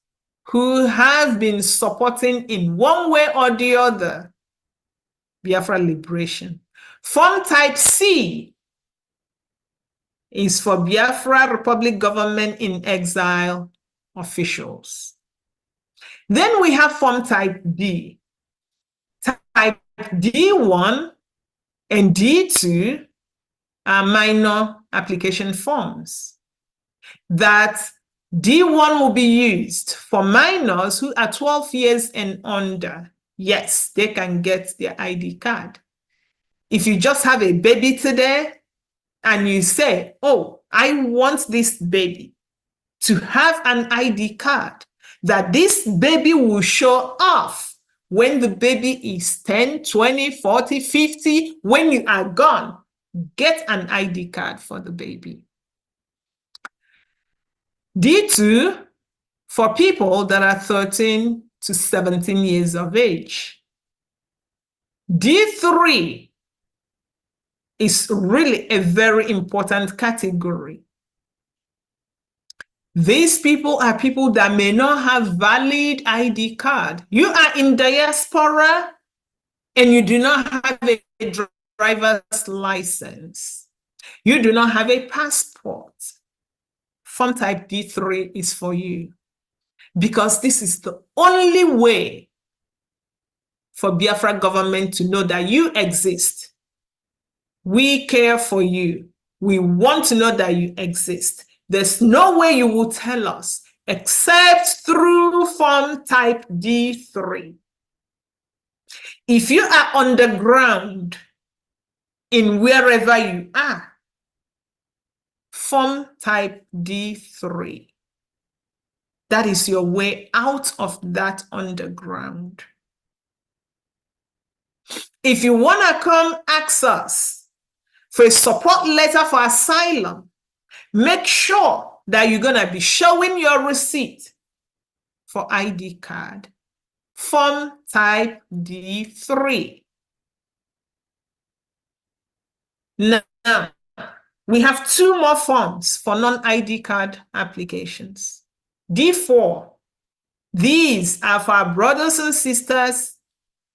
who have been supporting in one way or the other Biafra Liberation. Form type C is for Biafra Republic government in exile officials. Then we have form type D. Type D1 and D2 are minor application forms. That D1 will be used for minors who are 12 years and under. Yes, they can get their ID card. If you just have a baby today and you say, oh, I want this baby to have an ID card, that this baby will show off when the baby is 10, 20, 40, 50, when you are gone, get an ID card for the baby. D2, for people that are 13 to 17 years of age. D3 is really a very important category. These people are people that may not have valid ID card. You are in diaspora and you do not have a driver's license. You do not have a passport. Form type D3 is for you, because this is the only way for Biafra government to know that you exist. We care for you. We want to know that you exist. There's no way you will tell us except through form type D3. If you are underground in wherever you are, form type D3. That is your way out of that underground. If you want to come ask us for a support letter for asylum, make sure that you're going to be showing your receipt for ID card. Form type D3. Now, we have two more forms for non-ID card applications. D4. These are for our brothers and sisters,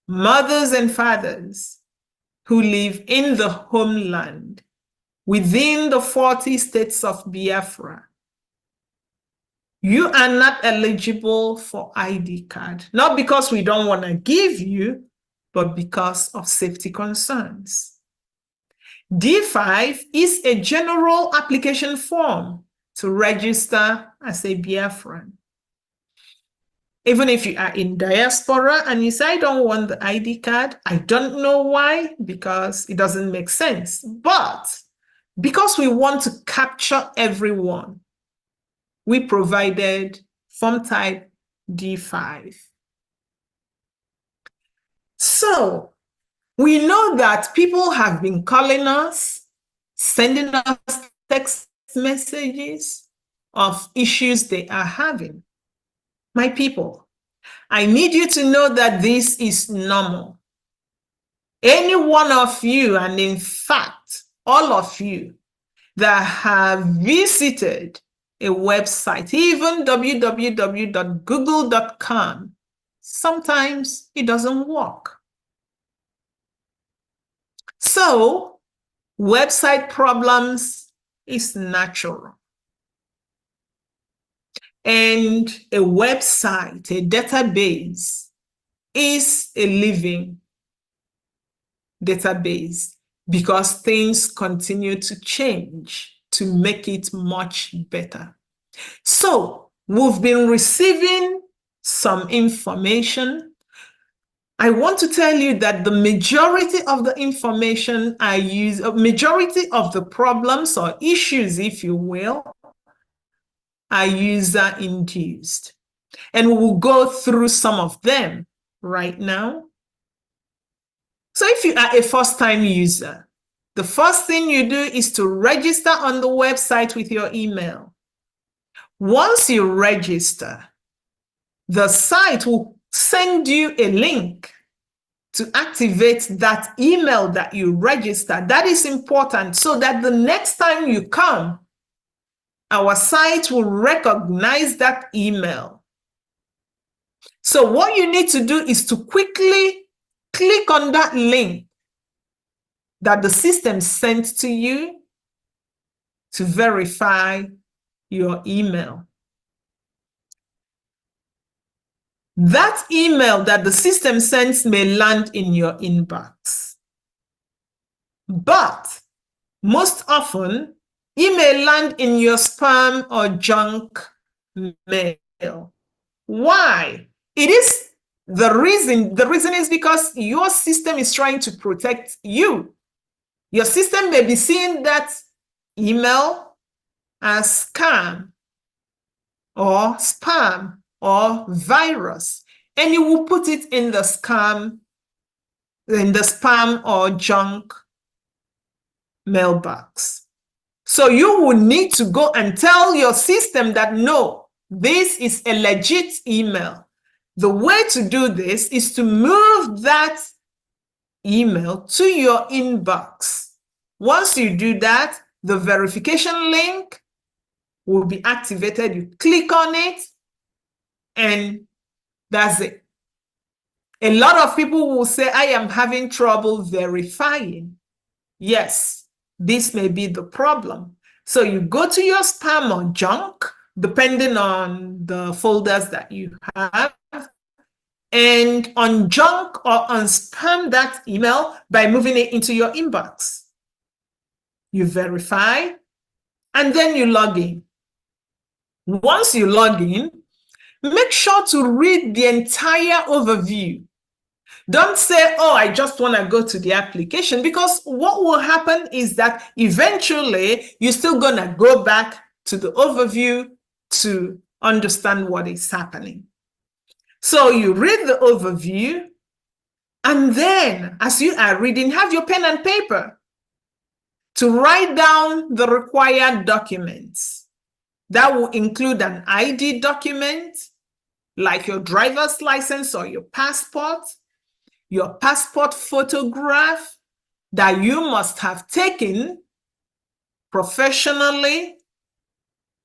mothers and fathers who live in the homeland within the 40 states of Biafra. You are not eligible for ID card, not because we don't want to give you, but because of safety concerns. D5 is a general application form to register as a Biafran. Even if you are in diaspora and you say, I don't want the ID card, I don't know why, because it doesn't make sense. But because we want to capture everyone, we provided form type D5. So we know that people have been calling us, sending us text messages of issues they are having. My people, I need you to know that this is normal. Any one of you, and in fact, all of you that have visited a website, even www.google.com, sometimes it doesn't work. So, website problems is natural. And a website, a database, is a living database because things continue to change to make it much better. So, we've been receiving some information. I want to tell you that the majority of the information I use, a majority of the problems or issues, if you will, are user-induced. And we will go through some of them right now. So if you are a first-time user, the first thing you do is to register on the website with your email. Once you register, the site will send you a link to activate that email that you registered. That is important so that the next time you come, our site will recognize that email. So what you need to do is to quickly click on that link that the system sent to you to verify your email. That email that the system sends may land in your inbox. But most often, it may land in your spam or junk mail. Why? The reason is because your system is trying to protect you. Your system may be seeing that email as scam or spam or virus, and you will put it in the spam or junk mailbox. So you will need to go and tell your system that no, this is a legit email. The way to do this is to move that email to your inbox. Once you do that, the verification link will be activated. You click on it, and that's it. A lot of people will say, I am having trouble verifying. Yes, this may be the problem. So you go to your spam or junk, depending on the folders that you have, and on junk or on spam that email by moving it into your inbox. You verify, and then you log in. Once you log in, make sure to read the entire overview. Don't say, oh, I just want to go to the application, because what will happen is that eventually you're still going to go back to the overview to understand what is happening. So you read the overview, and then as you are reading, have your pen and paper to write down the required documents. That will include an ID document, like your driver's license or your passport photograph that you must have taken professionally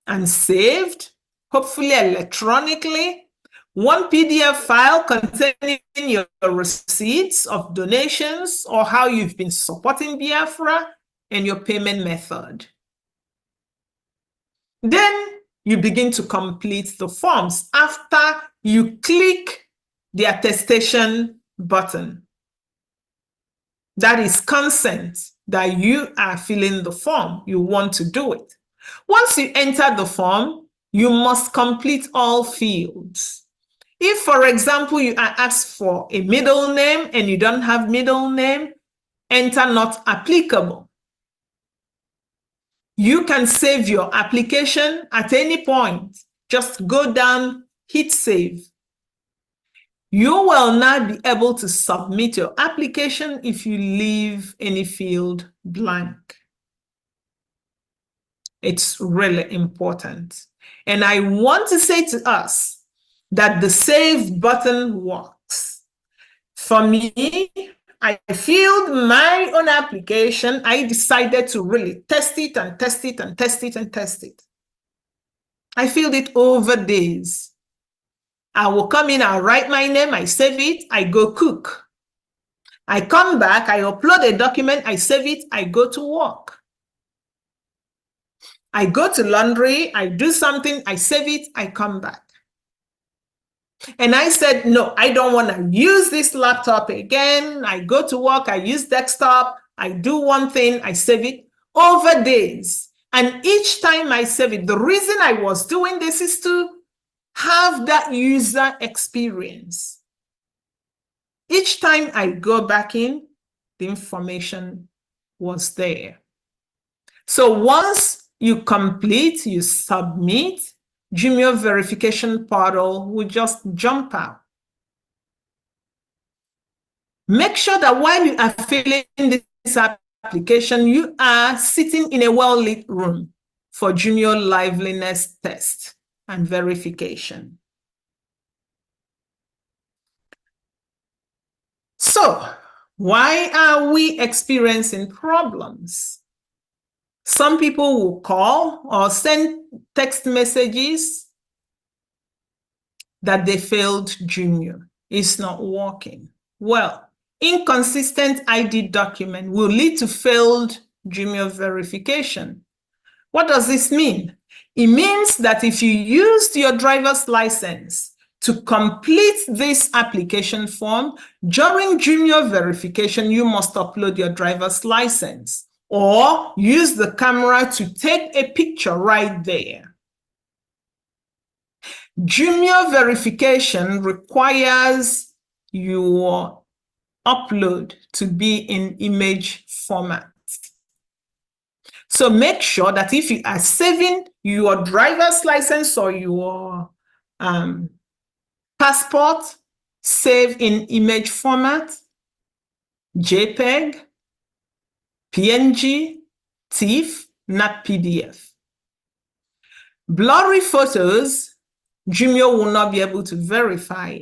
and saved, hopefully electronically, one PDF file containing your receipts of donations or how you've been supporting BIAFRA, and your payment method. Then you begin to complete the forms after you click the attestation button. That is consent that you are filling the form. You want to do it. Once you enter the form, you must complete all fields. If, for example, you are asked for a middle name and you don't have middle name, enter not applicable. You can save your application at any point. Just go down, hit save. You will not be able to submit your application if you leave any field blank. It's really important. And I want to say to us that the save button works. For me, I filled my own application. I decided to really test it and test it and test it and test it. I filled it over days. I will come in, I'll write my name, I save it, I go cook. I come back, I upload a document, I save it, I go to work. I go to laundry, I do something, I save it, I come back. And I said, no, I don't want to use this laptop again. I go to work, I use desktop, I do one thing, I save it over days. And each time I save it, the reason I was doing this is to have that user experience. Each time I go back in, the information was there. So once you complete, you submit, Jumio verification portal will just jump out. Make sure that while you are filling this application, you are sitting in a well-lit room for Jumio liveliness test and verification. So, why are we experiencing problems? Some people will call or send text messages that they failed Jumio. It's not working. Well, inconsistent ID document will lead to failed Jumio verification. What does this mean? It means that if you used your driver's license to complete this application form, during Jumio verification, you must upload your driver's license or use the camera to take a picture right there. Jumio verification requires your upload to be in image format. So make sure that if you are saving your driver's license or your passport, save in image format, JPEG, PNG, TIFF, not PDF. Blurry photos, Jumio will not be able to verify.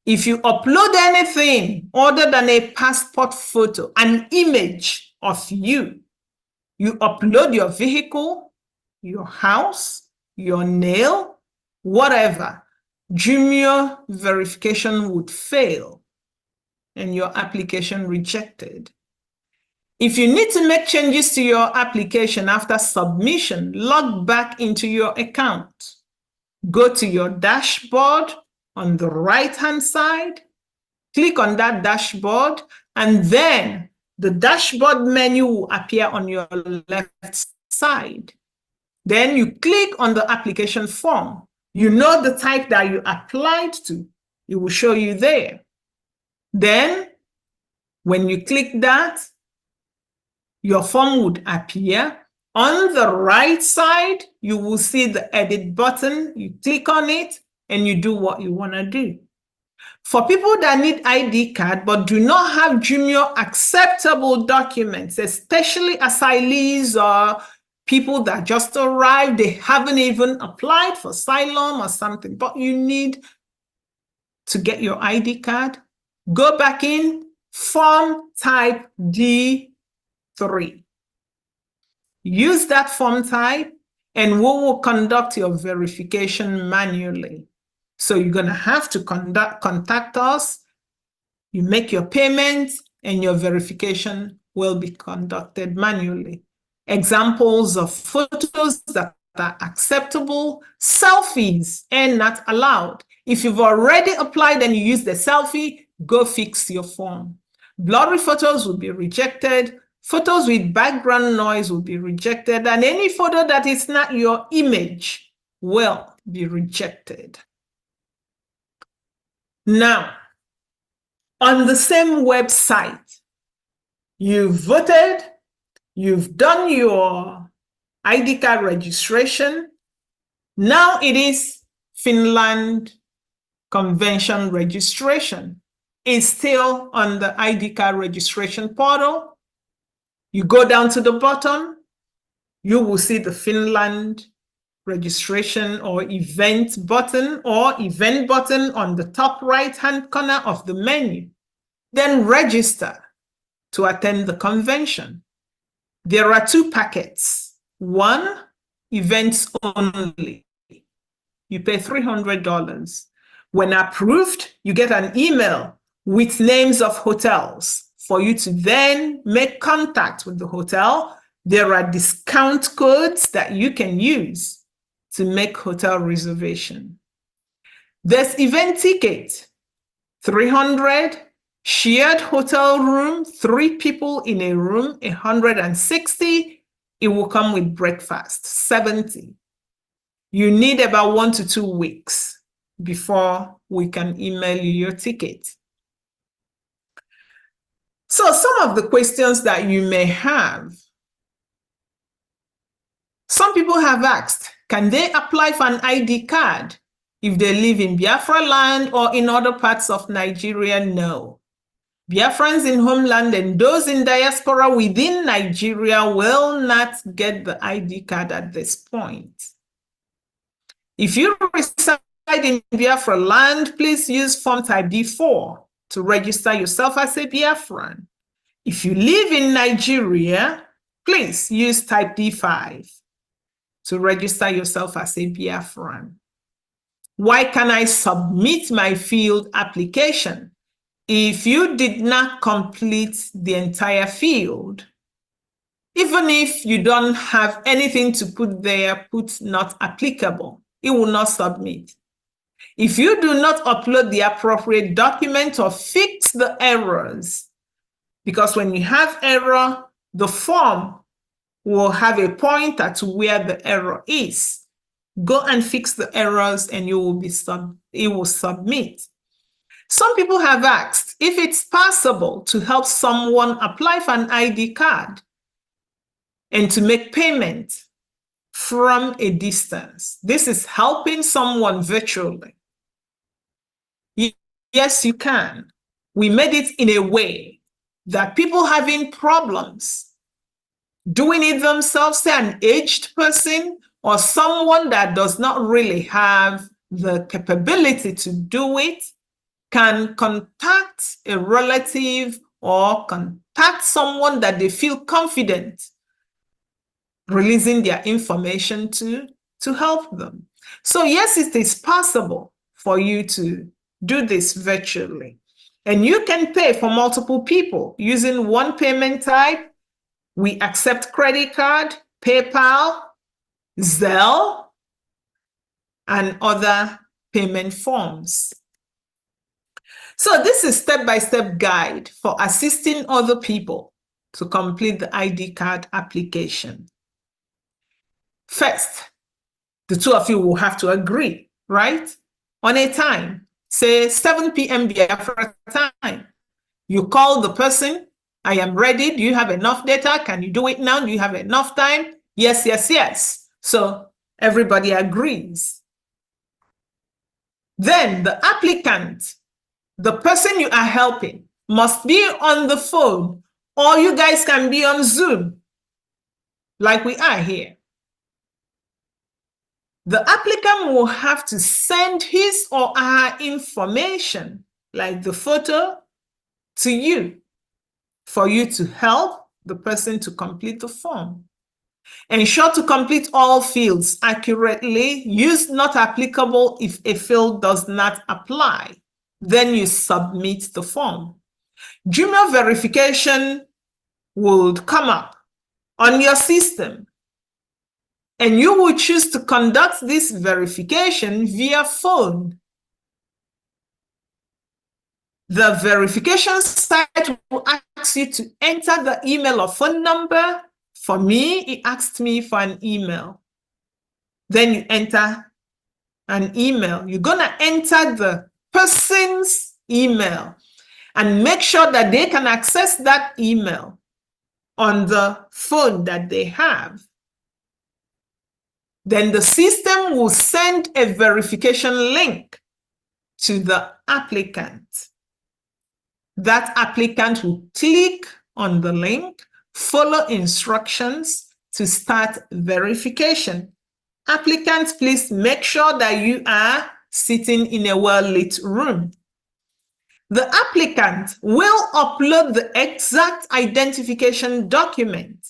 If you upload anything other than a passport photo, an image of you upload your vehicle, your house, your nail, whatever, Jumio verification would fail and your application rejected. If you need to make changes to your application after submission, log back into your account. Go to your dashboard on the right-hand side, click on that dashboard, and then the dashboard menu will appear on your left side. Then you click on the application form. You know the type that you applied to. It will show you there. Then, when you click that, your form would appear. On the right side, you will see the edit button. You click on it and you do what you want to do. For people that need ID card but do not have Jumio acceptable documents, especially asylees or people that just arrived, they haven't even applied for asylum or something, but you need to get your ID card, go back in, form type D3. Use that form type and we will conduct your verification manually. So you're going to have to contact us, you make your payment, and your verification will be conducted manually. Examples of photos that are acceptable, selfies are not allowed. If you've already applied and you use the selfie, go fix your form. Blurry photos will be rejected. Photos with background noise will be rejected. And any photo that is not your image will be rejected. Now, on the same website, you've voted, you've done your ID card registration. Now it is Finland Convention registration. It's still on the ID card registration portal. You go down to the bottom, you will see the Finland registration or event button on the top right-hand corner of the menu. Then register to attend the convention. There are two packets. One, events only. You pay $300. When approved, you get an email with names of hotels for you to then make contact with the hotel. There are discount codes that you can use to make hotel reservation. There's event ticket, 300, shared hotel room, 3 people in a room, 160. It will come with breakfast, 70. You need about 1 to 2 weeks before we can email you your ticket. So some of the questions that you may have. Some people have asked, can they apply for an ID card if they live in Biafra land or in other parts of Nigeria? No. Biafrans in homeland and those in diaspora within Nigeria will not get the ID card at this point. If you reside in Biafra land, please use form type D4 to register yourself as a Biafran. If you live in Nigeria, please use type D5 to register yourself as a Biafran. Why can I submit my field application? if you did not complete the entire field, even if you don't have anything to put there, put not applicable, it will not submit. If you do not upload the appropriate document or fix the errors, because when you have error, the form will have a pointer to where the error is. Go and fix the errors and it will submit. Some people have asked if it's possible to help someone apply for an ID card and to make payment from a distance. This is helping someone virtually. Yes, you can. We made it in a way that people having problems doing it themselves, say an aged person or someone that does not really have the capability to do it, can contact a relative or contact someone that they feel confident releasing their information to help them. So yes, it is possible for you to do this virtually. And you can pay for multiple people using one payment type. We accept credit card, PayPal, Zelle, and other payment forms. So this is step-by-step guide for assisting other people to complete the ID card application. First, the two of you will have to agree, right? On a time, say 7 p.m. BIAFRA time. You call the person, I am ready. Do you have enough data? Can you do it now? Do you have enough time? Yes, yes, yes. So everybody agrees. Then the applicant, the person you are helping, must be on the phone, or you guys can be on Zoom, like we are here. The applicant will have to send his or her information, like the photo, to you for you to help the person to complete the form. Ensure to complete all fields accurately. Use not applicable if a field does not apply. Then you submit the form. Junior verification would come up on your system, and you will choose to conduct this verification via phone. The verification site will ask you to enter the email or phone number. For me, it asked me for an email. Then you enter an email. You're going to enter the person's email and make sure that they can access that email on the phone that they have. Then the system will send a verification link to the applicant. That applicant will click on the link, follow instructions to start verification. Applicants, please make sure that you are sitting in a well-lit room. The applicant will upload the exact identification document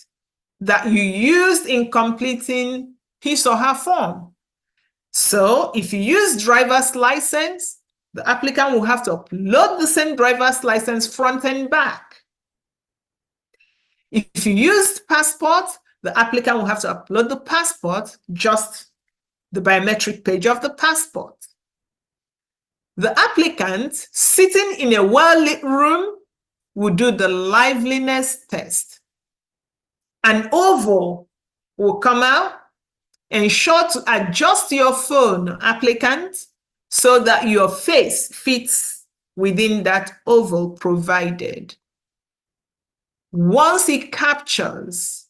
that you used in completing his or her form. So if you use driver's license, the applicant will have to upload the same driver's license front and back. If you used passport, the applicant will have to upload the passport, just the biometric page of the passport. The applicant sitting in a well-lit room will do the liveliness test. An oval will come out. Ensure to adjust your phone, applicant, so that your face fits within that oval provided. Once it captures,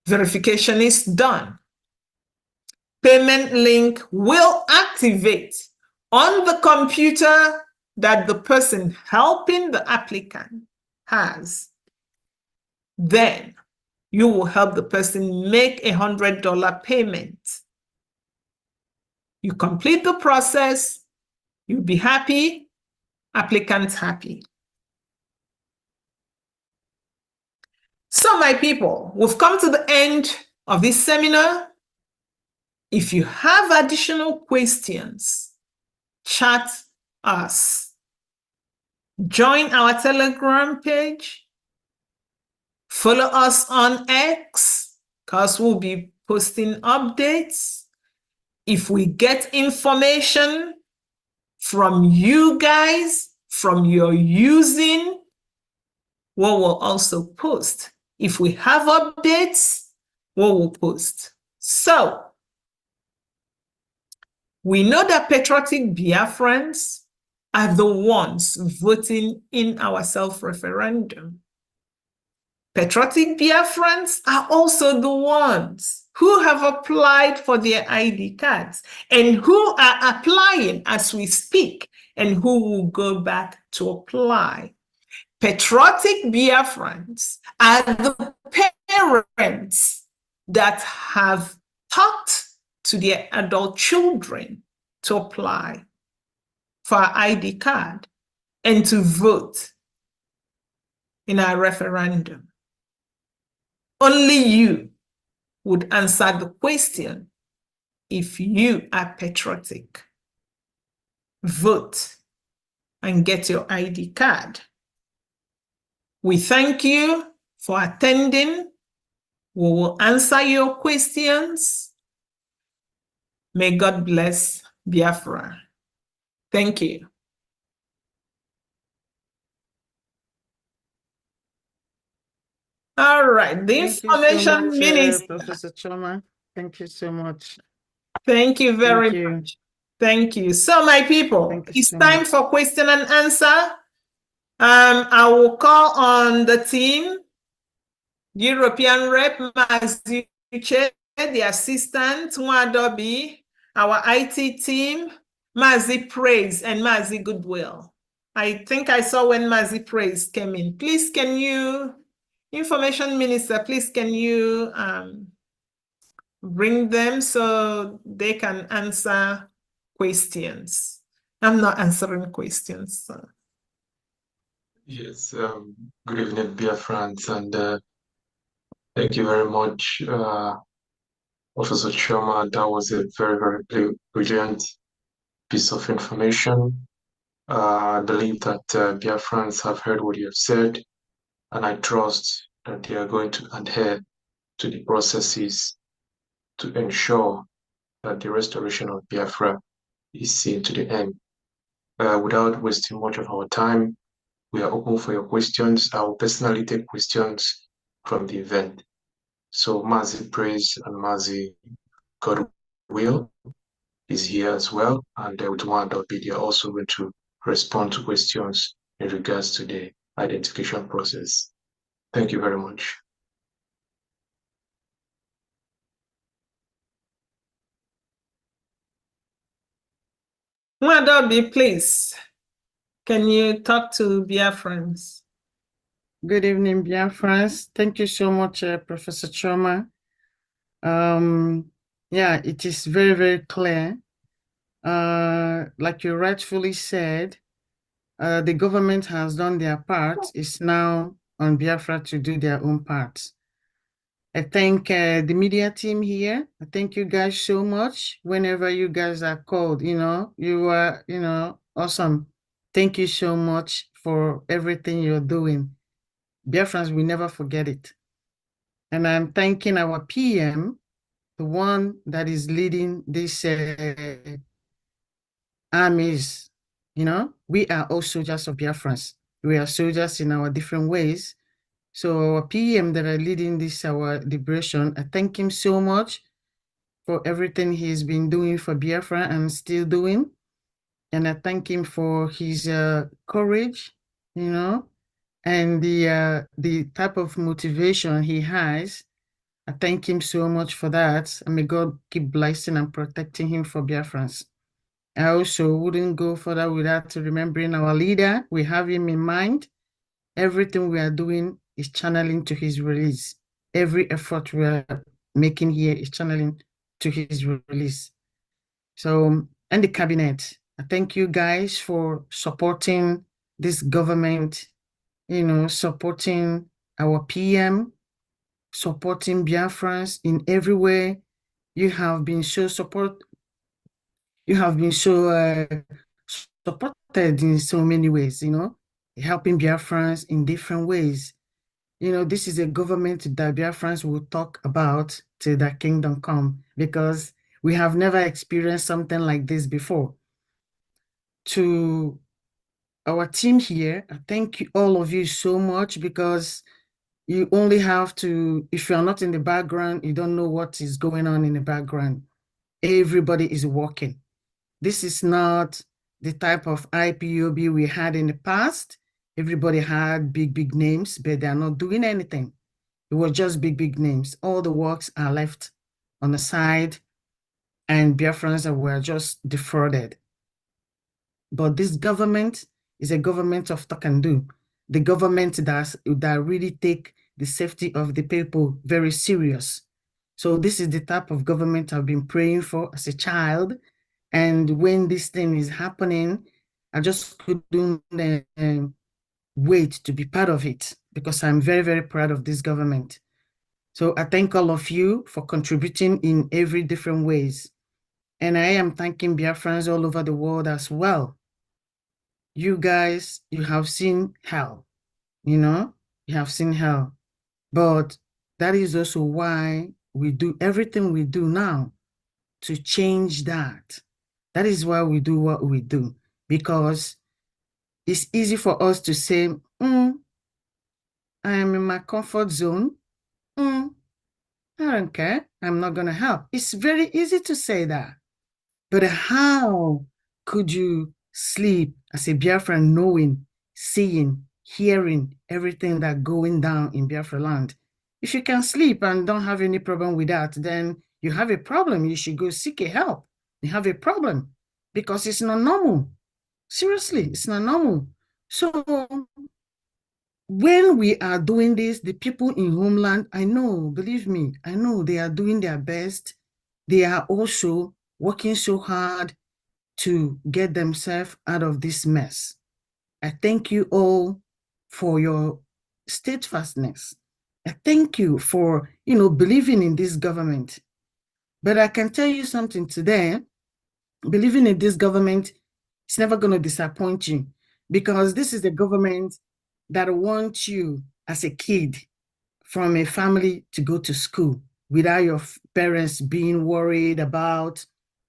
verification is done. Payment link will activate on the computer that the person helping the applicant has. Then you will help the person make $100 payment. You complete the process, you'll be happy, applicant's happy. So my people, we've come to the end of this seminar. If you have additional questions, chat us. Join our Telegram page. Follow us on X, because we'll be posting updates. If we get information from you guys, from your using, we will also post. If we have updates, we will post. So, we know that patriotic Biafrans are the ones voting in our self-referendum. Patriotic Biafrans are also the ones who have applied for their ID cards and who are applying as we speak and who will go back to apply. Patriotic Biafrans are the parents that have talked to their adult children to apply for an ID card and to vote in our referendum. Only you would answer the question if you are patriotic. Vote and get your ID card. We thank you for attending. We will answer your questions. May God bless Biafra. Thank you. All right, the information minister. Professor Choma. Thank you so much. Thank you very much. Thank you. So, my people, it's time for question and answer. I will call on the team, European Rep, Mazi Uche, the assistant, Mwadobi, our IT team, Mazi Praise, and Mazi Goodwill. I think I saw when Mazi Praise came in. Please, can you, Information Minister, please, can you bring them so they can answer questions? I'm not answering questions. So. Yes, good evening, Biafrans, and thank you very much, Professor Choma. That was a very, very brilliant piece of information. I believe that Biafrans have heard what you have said, and I trust that they are going to adhere to the processes to ensure that the restoration of Biafra is seen to the end. Without wasting much of our time, we are open for your questions. I will personally take questions from the event. So Mazi Praise and Mazi Godwill is here as well, and with one that they are also going to respond to questions in regards to the identification process. Thank you very much. Mwadobi, please, can you talk to Biafrans? Good evening, Biafrans. Thank you so much, Professor Choma. Yeah, it is very, very clear. Like you rightfully said, the government has done their part. It's now on Biafra to do their own part. I thank the media team here. I thank you guys so much. Whenever you guys are called, you are, awesome. Thank you so much for everything you're doing. Biafrans, we never forget it. And I'm thanking our PM, the one that is leading this armies. We are all soldiers of Biafrans. We are soldiers in our different ways. So our PM that are leading this, our liberation, I thank him so much for everything he's been doing for Biafra and still doing. And I thank him for his courage, and the type of motivation he has. I thank him so much for that. And may God keep blessing and protecting him for Biafrans. I also wouldn't go further without remembering our leader. We have him in mind. Everything we are doing is channeling to his release. Every effort we are making here is channeling to his release. So, and the cabinet, I thank you guys for supporting this government, supporting our PM, supporting Biafrans in every way. You have been so supported in so many ways, helping Biafrans in different ways. This is a government that Biafrans will talk about till the kingdom come, because we have never experienced something like this before. To our team here, I thank you, all of you so much, because you only have to, if you're not in the background, you don't know what is going on in the background. Everybody is working. This is not the type of IPOB we had in the past. Everybody had big names, but they're not doing anything. It was just big names. All the works are left on the side, and Biafrans were just defrauded. But this government is a government of talk and do. The government that really take the safety of the people very serious. So this is the type of government I've been praying for as a child. And when this thing is happening, I just couldn't wait to be part of it, because I'm very proud of this government. So I thank all of you for contributing in every different ways. And I am thanking Biafrans all over the world as well. You guys, you have seen hell, you have seen hell. But that is also why we do everything we do now to change that. That is why we do what we do, because it's easy for us to say, I am in my comfort zone. I don't care. I'm not going to help. It's very easy to say that. But how could you sleep as a Biafran, knowing, seeing, hearing everything that's going down in Biafra land? If you can sleep and don't have any problem with that, then you have a problem. You should go seek a help. You have a problem, because it's not normal. Seriously, it's not normal. So when we are doing this, the people in homeland, I know, believe me, I know they are doing their best. They are also working so hard to get themselves out of this mess. I thank you all for your steadfastness. I thank you for, believing in this government. But I can tell you something today, believing in this government is never going to disappoint you, because this is the government that wants you as a kid from a family to go to school without your parents being worried about,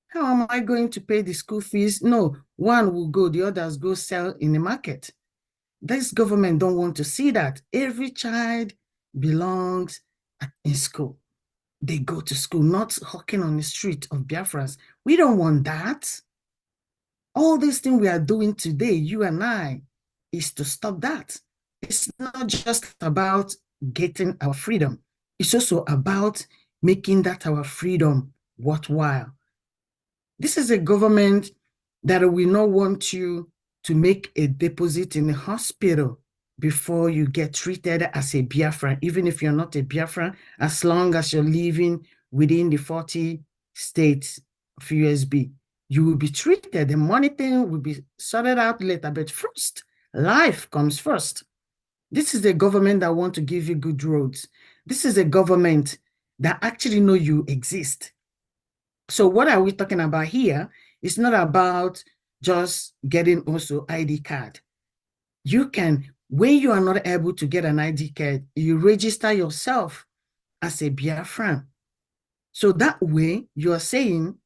how am I going to pay the school fees? No, one will go, the others go sell in the market. This government don't want to see that. Every child belongs in school. They go to school, not hawking on the street of Biafrans. We don't want that. All these things we are doing today, you and I, is to stop that. It's not just about getting our freedom. It's also about making that our freedom worthwhile. This is a government that will not want you to make a deposit in a hospital before you get treated as a Biafran, even if you're not a Biafran, as long as you're living within the 40 states of USB. You will be treated. The money thing will be sorted out later, but first, life comes first. This is a government that wants to give you good roads. This is a government that actually know you exist. So what are we talking about here? It's not about just getting also ID card. You can, when you are not able to get an ID card, you register yourself as a Biafran. So that way you are saying,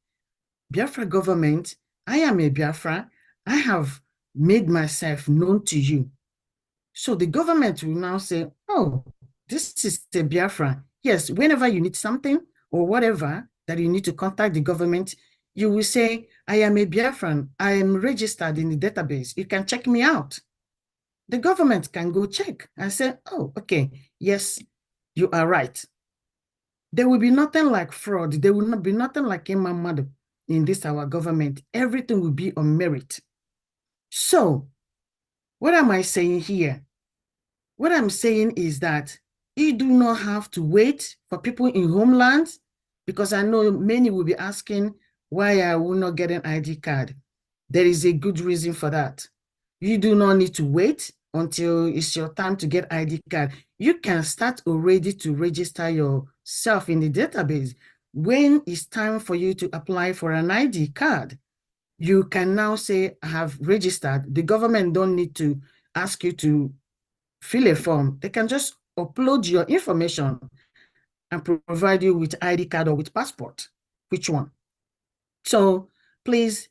Biafra government, I am a Biafra. I have made myself known to you. So the government will now say, oh, this is a Biafra. Yes, whenever you need something or whatever that you need to contact the government, you will say, I am a Biafran. I am registered in the database. You can check me out. The government can go check and say, oh, okay, yes, you are right. There will be nothing like fraud. There will not be nothing like Imamadu in this, our government. Everything will be on merit. So what am I saying here? What I'm saying is that you do not have to wait for people in homelands, because I know many will be asking, why are we not getting ID card? There is a good reason for that. You do not need to wait until it's your time to get ID card. You can start already to register yourself in the database when it's time for you to apply for an ID card. you can now say, I have registered. The government don't need to ask you to fill a form. They can just upload your information and provide you with ID card or with passport. Which one? So please,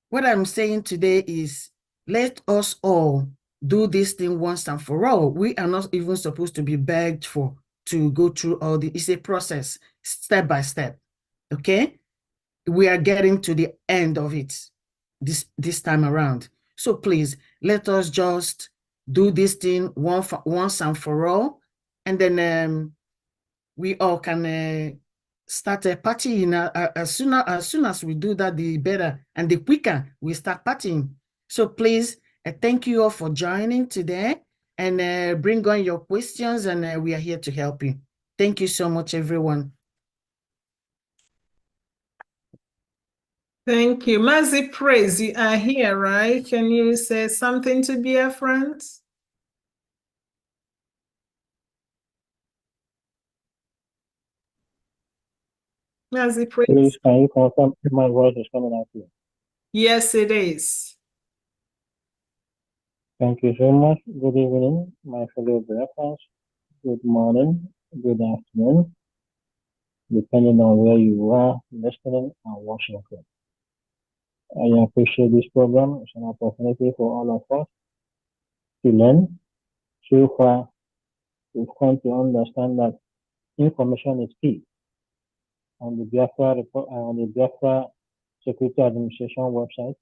what I'm saying today is, let us all do this thing once and for all. We are not even supposed to be begged for to go through all the, it's a process, step by step. Okay? We are getting to the end of it this time around. So please, let us just do this thing once and for all, and then we all can start a party. As soon as we do that, the better, and the quicker we start partying. So please, thank you all for joining today, and bring on your questions, and we are here to help you. Thank you so much, everyone. Thank you. Mazi Praise, you are here, right? Can you say something to Biafrans? Mazi Praise? Please, can you confirm if my voice is coming out here? Yes, it is. Thank you so much. Good evening, my fellow Biafrans. Good morning, good afternoon, depending on where you are listening and watching from. I appreciate this program. It's an opportunity for all of us to learn. So far, we've come to understand that information is key. On the Biafra report, on the Biafra Security Administration website,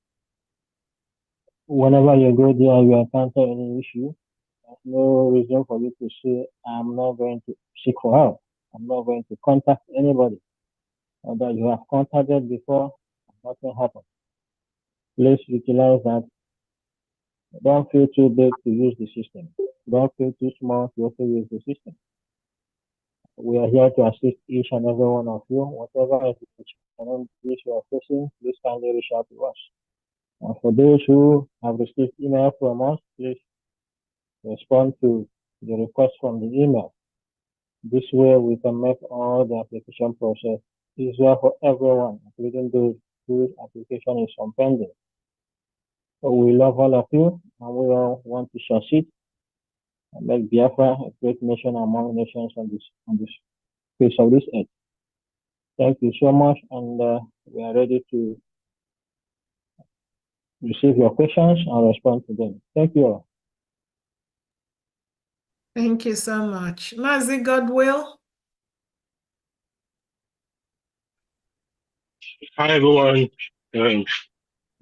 whenever you go there and you encounter any issue, there's no reason for you to say, I'm not going to seek for help. I'm not going to contact anybody. Or that you have contacted before, nothing happened. Please utilize that. Don't feel too big to use the system. Don't feel too small to also use the system. We are here to assist each and every one of you. Whatever challenges you are facing, please kindly reach out to us. And for those who have received email from us, please respond to the request from the email. This way we can make all the application process easier for everyone, including those whose application is on pending. So we love all of you, and we all want to succeed and make Biafra a great nation among nations on this face of this earth. Thank you so much, and we are ready to receive your questions and respond to them. Thank you all. Thank you so much. Mazi Godwill? Hi everyone.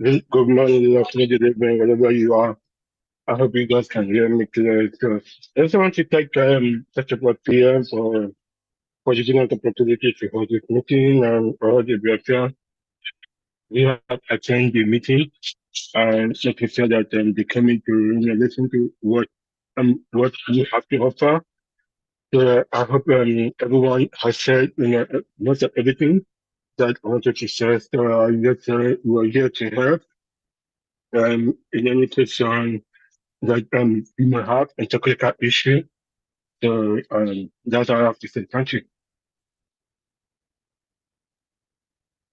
Good morning, good afternoon, good evening, wherever you are. I hope you guys can hear me clearly. So I just want to take such a PM for giving us the opportunity to hold this meeting and all the Biafra. We have attended the meeting and like I said that they came in to listen to what we have to offer. So I hope everyone has said most of everything that I wanted to say. So we're here to help. In any question that you might have a technical issue. So that's all I have to say. Thank you.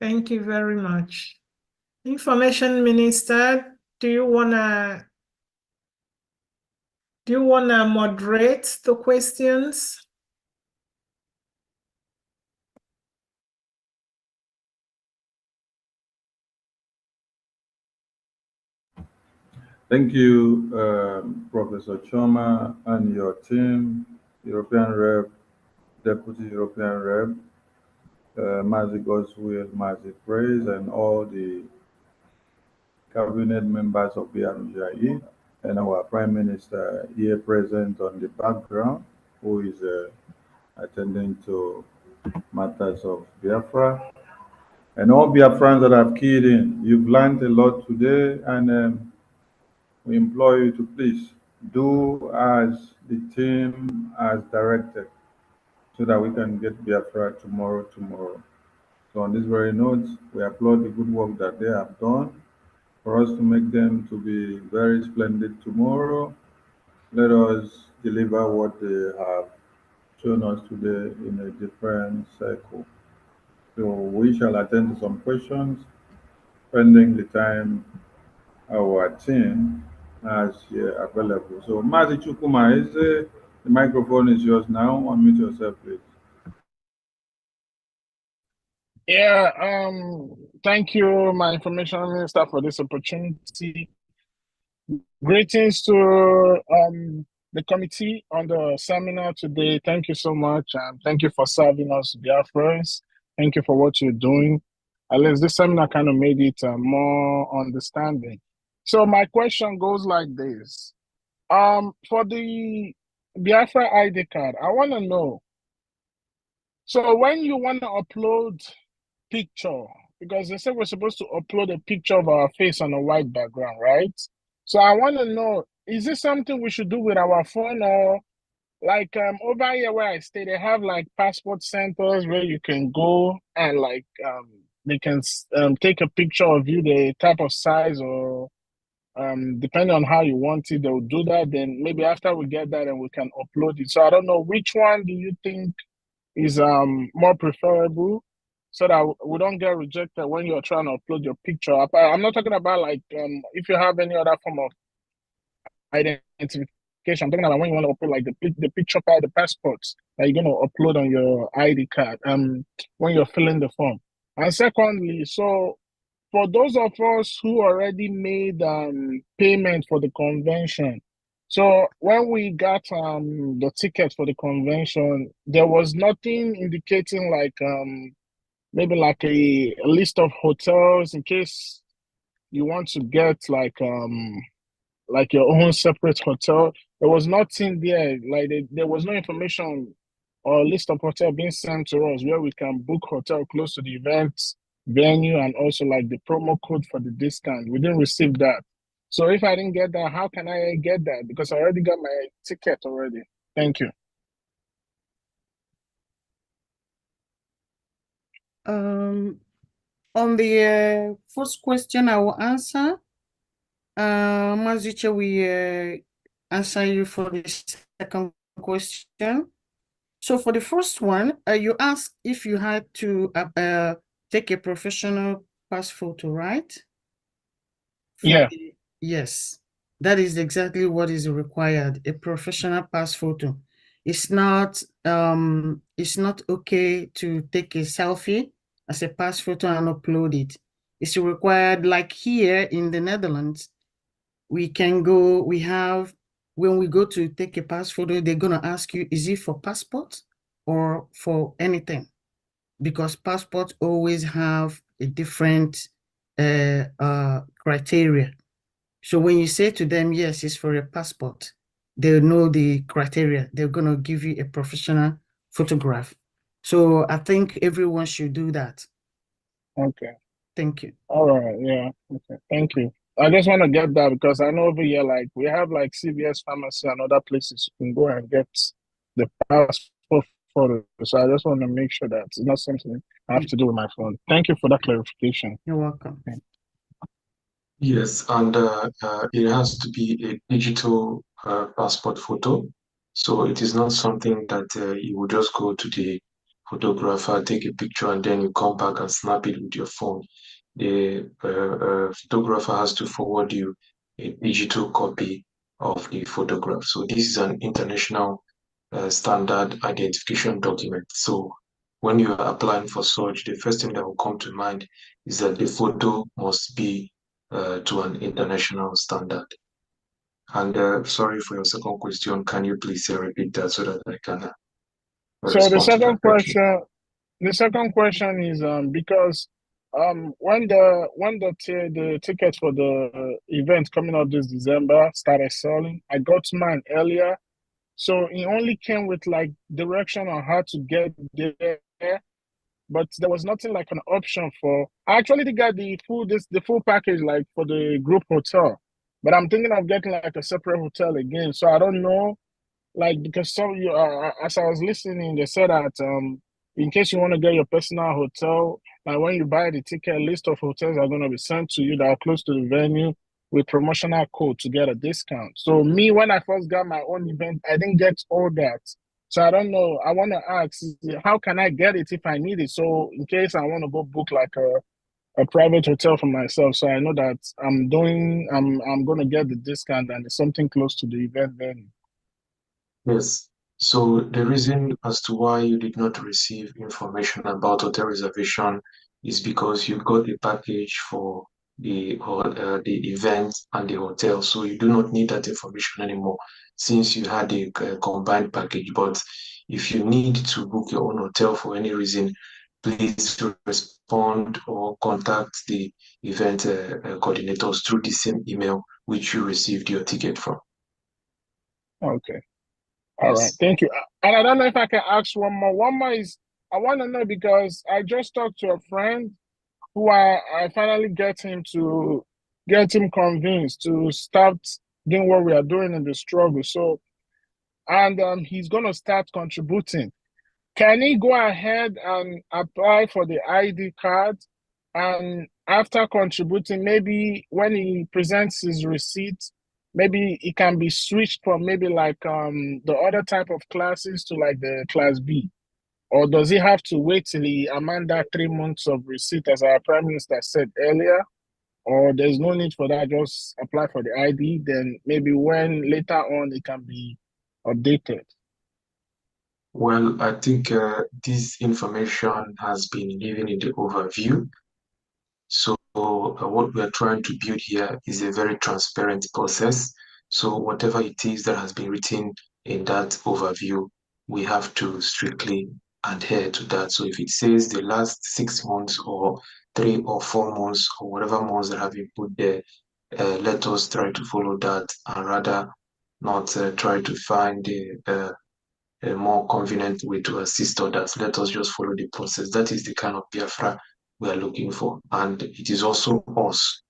Thank you very much. Information Minister, do you wanna moderate the questions? Thank you, Professor Choma and your team, European Rep, Deputy European Rep, Mazi Goswill, Mazi Praise, and all the cabinet members of BRGIE, and our Prime Minister here present on the background, who is attending to matters of Biafra. And all Biafrans that have keyed in, you've learned a lot today, and we implore you to please do as the team has directed so that we can get Biafra tomorrow. So on this very note, we applaud the good work that they have done for us to make them to be very splendid tomorrow. Let us deliver what they have shown us today in a different cycle. So we shall attend to some questions. pending the time our team has here available. So, Mazi Chukuma, the microphone is yours now. Unmute yourself, please. Yeah, thank you, my information minister, for this opportunity. Greetings to the committee on the seminar today. Thank you so much, and thank you for serving us, Biafrans. Thank you for what you're doing. At least this seminar kind of made it more understanding. So my question goes like this. For the Biafra ID card, I want to know, so when you want to upload picture, because they said we're supposed to upload a picture of our face on a white background, right? So I want to know, is this something we should do with our phone, or like over here where I stay, they have like passport centers where you can go and like they can take a picture of you, the type of size, or depending on how you want it, they'll do that. Then maybe after we get that, and we can upload it. So I don't know, which one do you think is more preferable, so that we don't get rejected when you're trying to upload your picture? I'm not talking about like if you have any other form of identification. I'm talking about when you want to upload like the picture card, the passports that you're going to upload on your ID card when you're filling the form. And secondly, so for those of us who already made payment for the convention, so when we got the ticket for the convention, there was nothing indicating like maybe like a list of hotels in case you want to get like your own separate hotel. There was nothing there. Like there was no information or list of hotel being sent to us where we can book hotel close to the event venue, and also like the promo code for the discount. We didn't receive that. So if I didn't get that, how can I get that? Because I already got my ticket already. Thank you. On the first question, I will answer. Mazucha, we answer you for the second question. So for the first one, you asked if you had to take a professional pass photo, right? Yeah. Yes, that is exactly what is required, a professional pass photo. It's not okay to take a selfie as a pass photo and upload it. It's required, like here in the Netherlands, we can go, when we go to take a pass photo, they're gonna ask you, is it for passport or for anything? Because passports always have a different criteria. So when you say to them, yes, it's for a passport, they'll know the criteria. They're going to give you a professional photograph. So I think everyone should do that. Okay. Thank you. All right. Yeah. Okay. Thank you. I just want to get that because I know over here, like we have like CVS pharmacy and other places you can go and get the passport photo. So I just want to make sure that it's not something I have to do with my phone. Thank you for that clarification. You're welcome. Okay. Yes, and it has to be a digital passport photo. So it is not something that you would just go to the photographer, take a picture, and then you come back and snap it with your phone. The photographer has to forward you a digital copy of the photograph. So this is an international standard identification document. So when you are applying for such, the first thing that will come to mind is that the photo must be to an international standard. And sorry for your second question. Can you please repeat that so that I can So the respond to second that? Thank you. question is because when the tickets for the event coming up this December started selling, I got mine earlier. So it only came with like direction on how to get there, but there was nothing like an option for. I actually did get the full package like for the group hotel, but I'm thinking of getting like a separate hotel again. So I don't know, like because some you as I was listening, they said that in case you want to get your personal hotel, like when you buy the ticket, list of hotels are going to be sent to you that are close to the venue with promotional code to get a discount. So me, when I first got my own event, I didn't get all that. So I don't know. I want to ask, how can I get it if I need it? So in case I want to go book like a private hotel for myself, so I know that I'm going to get the discount, and it's something close to the event venue. Yes. So the reason as to why you did not receive information about hotel reservation is because you got a package for the event and the hotel. So you do not need that information anymore since you had a combined package. But if you need to book your own hotel for any reason, please respond or contact the event coordinators through the same email which you received your ticket from. Okay. All right. Yes. Thank you. And I don't know if I can ask one more. One more is, I want to know, because I just talked to a friend who I finally get him convinced to start doing what we are doing in the struggle. So, and he's going to start contributing. Can he go ahead and apply for the ID card? And after contributing, maybe when he presents his receipt, maybe it can be switched from maybe like the other type of classes to like the class B? Or does he have to wait till he amend that 3 months of receipt, as our Prime Minister said earlier? Or there's no need for that, just apply for the ID, then maybe when later on it can be updated? Well, I think this information has been given in the overview. So what we are trying to build here is a very transparent process. So whatever it is that has been written in that overview, we have to strictly adhere to that. So if it says the last 6 months or 3 or 4 months or whatever months that have been put there, let us try to follow that and rather not try to find a more convenient way to assist others. Let us just follow the process. That is the kind of BIAFRA we are looking for. And it is also us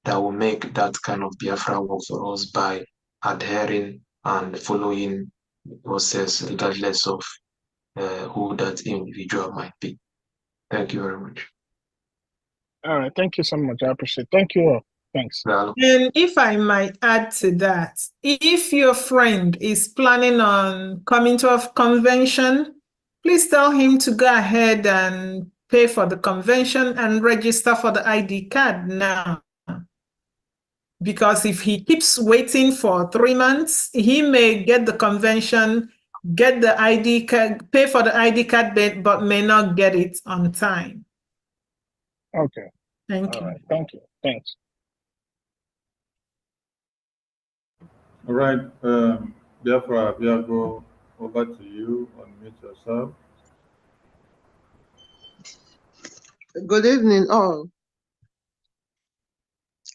that will make that kind of BIAFRA work for us by adhering and following the process regardless of who that individual might be. Thank you very much. All right. Thank you so much. I appreciate it. Thank you all. Thanks. And if I might add to that, if your friend is planning on coming to a convention, please tell him to go ahead and pay for the convention and register for the ID card now. Because if he keeps waiting for 3 months, he may get the convention, get the ID card, pay for the ID card, but may not get it on time. Okay. Thank All you. right. Thank you. Thanks. All right, Biafra, Biago, over to you. Unmute yourself. Good evening, all.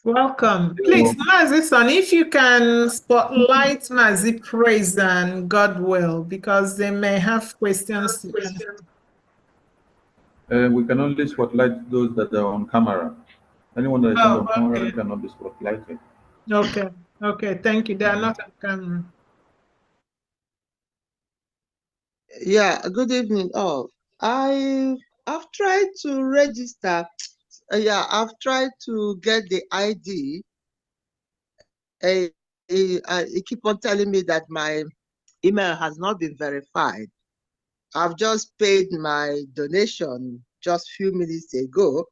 Welcome. Please, Mazi Son, if you can spotlight Mazi Praise and God will, because they may have questions to answer. We can only spotlight those that are on camera. Anyone that is not on camera Okay. cannot be spotlighted. Okay. Okay. Thank you. They are not on camera. Yeah, good evening, all. I've tried to register. I've tried to get the ID. It keep on telling me that my email has not been verified. I've just paid my donation just a few minutes ago.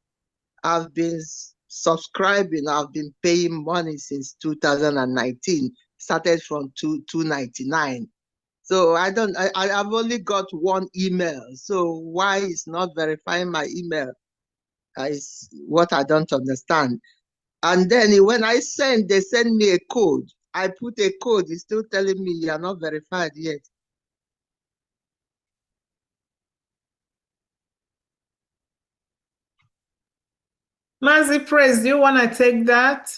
I've been subscribing. I've been paying money since 2019. Started from $2.99. So I've only got one email. So why is not verifying my email is what I don't understand. And then when I send, they send me a code. I put a code, it's still telling me you are not verified yet. Mazi Praise, do you want to take that?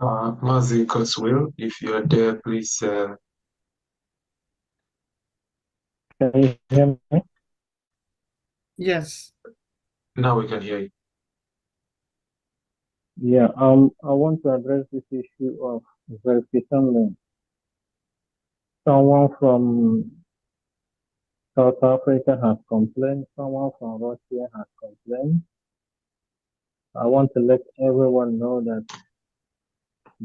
Mazi Cotswill, if you are there, please. Can you hear me? Yes. Now we can hear you. Yeah, I want to address this issue of verification link. Someone from South Africa has complained, someone from Russia has complained. I want to let everyone know that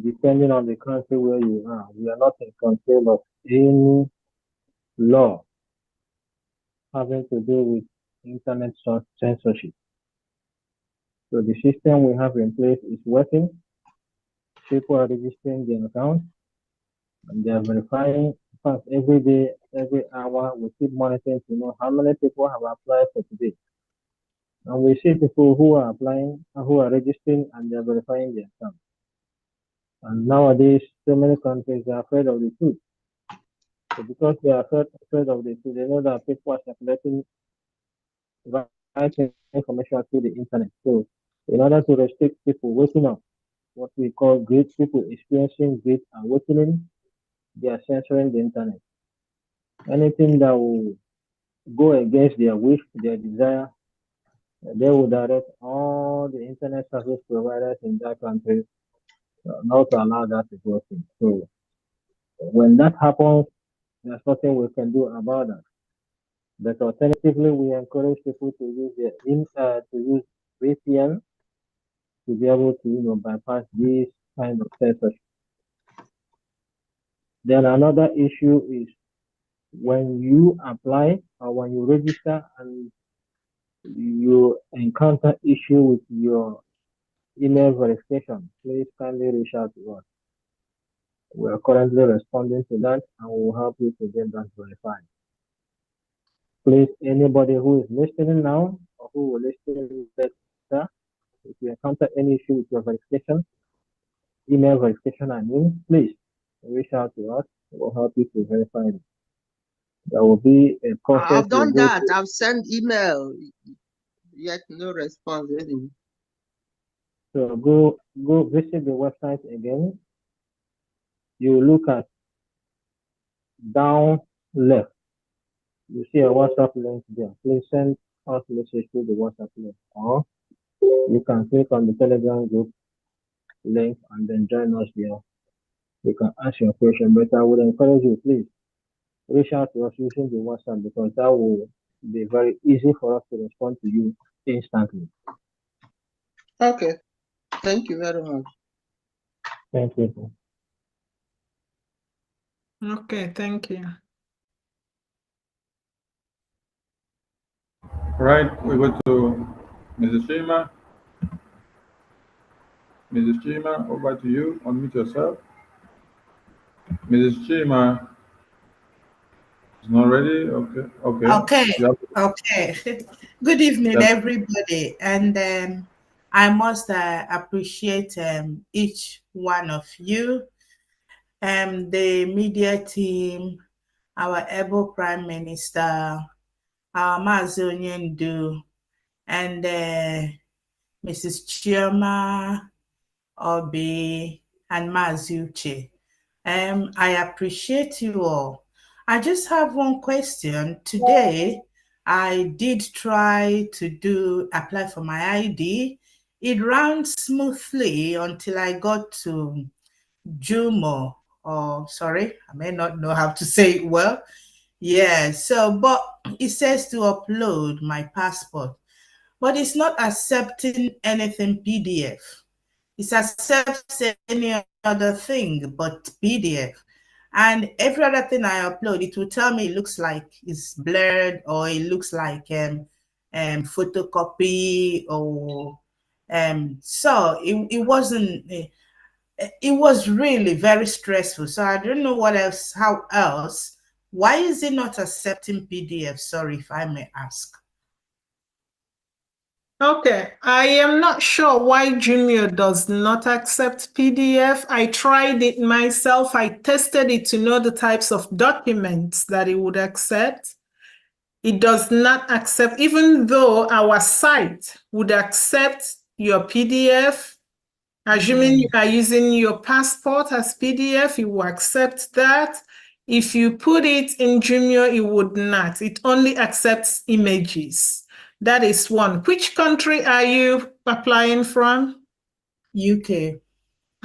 depending on the country where you are, we are not in control of any law having to do with internet censorship. So the system we have in place is working. People are registering their accounts and they are verifying. In fact, every day, every hour, we keep monitoring to know how many people have applied for today. And we see people who are applying, who are registering, and they are verifying their account. And nowadays, so many countries are afraid of the truth. So because they are afraid of the truth, they know that people are circulating right information through the internet. So in order to restrict people waking up, what we call great people experiencing great awakening, they are censoring the internet. Anything that will go against their wish, their desire, they will direct all the internet service providers in that country not to allow that to go through. So when that happens, there's nothing we can do about that. But alternatively, we encourage people to use to use VPN to be able to bypass these kind of censorship. Then another issue is when you apply or when you register and you encounter issue with your email verification, please kindly reach out to us. We are currently responding to that and we will help you to get that verified. Please, anybody who is listening now or who will listen later, if you encounter any issue with your verification, email verification, please reach out to us. We'll help you to verify it. There will be a process. I've done that. I've sent email, yet no response. Really. So go visit the website again. You look at down left. You see a WhatsApp link there. Please send us a message through the WhatsApp link, or you can click on the Telegram group link and then join us there. You can ask your question, but I would encourage you, please reach out to us using the WhatsApp because that will be very easy for us to respond to you instantly. Okay. Thank you very much. Thank you. Okay, thank you. All right, we go to Mrs. Chima. Mrs. Chima, over to you. Unmute yourself. Mrs. Chima is not ready. Okay. Okay. Good evening, everybody. And I must appreciate each one of you, the media team, our able Prime Minister, our Mazi Onyendu, and Mrs. Chioma Obi, and Mazi Uche. I appreciate you all. I just have one question. Today, I did try to apply for my ID. It ran smoothly until I got to Jumo, sorry, I may not know how to say it well. Yeah, so, but it says to upload my passport, but it's not accepting anything PDF. It accepts any other thing but PDF. And every other thing I upload, it will tell me it looks like it's blurred or it looks like photocopy or so it wasn't. It was really very stressful. So I don't know how else. Why is it not accepting PDF? Sorry, if I may ask. Okay, I am not sure why Jumio does not accept PDF. I tried it myself. I tested it to know the types of documents that it would accept. It does not accept, even though our site would accept your PDF. Assuming you are using your passport as PDF, it will accept that. If you put it in Jumio, it would not. It only accepts images. That is one. Which country are you applying from? UK.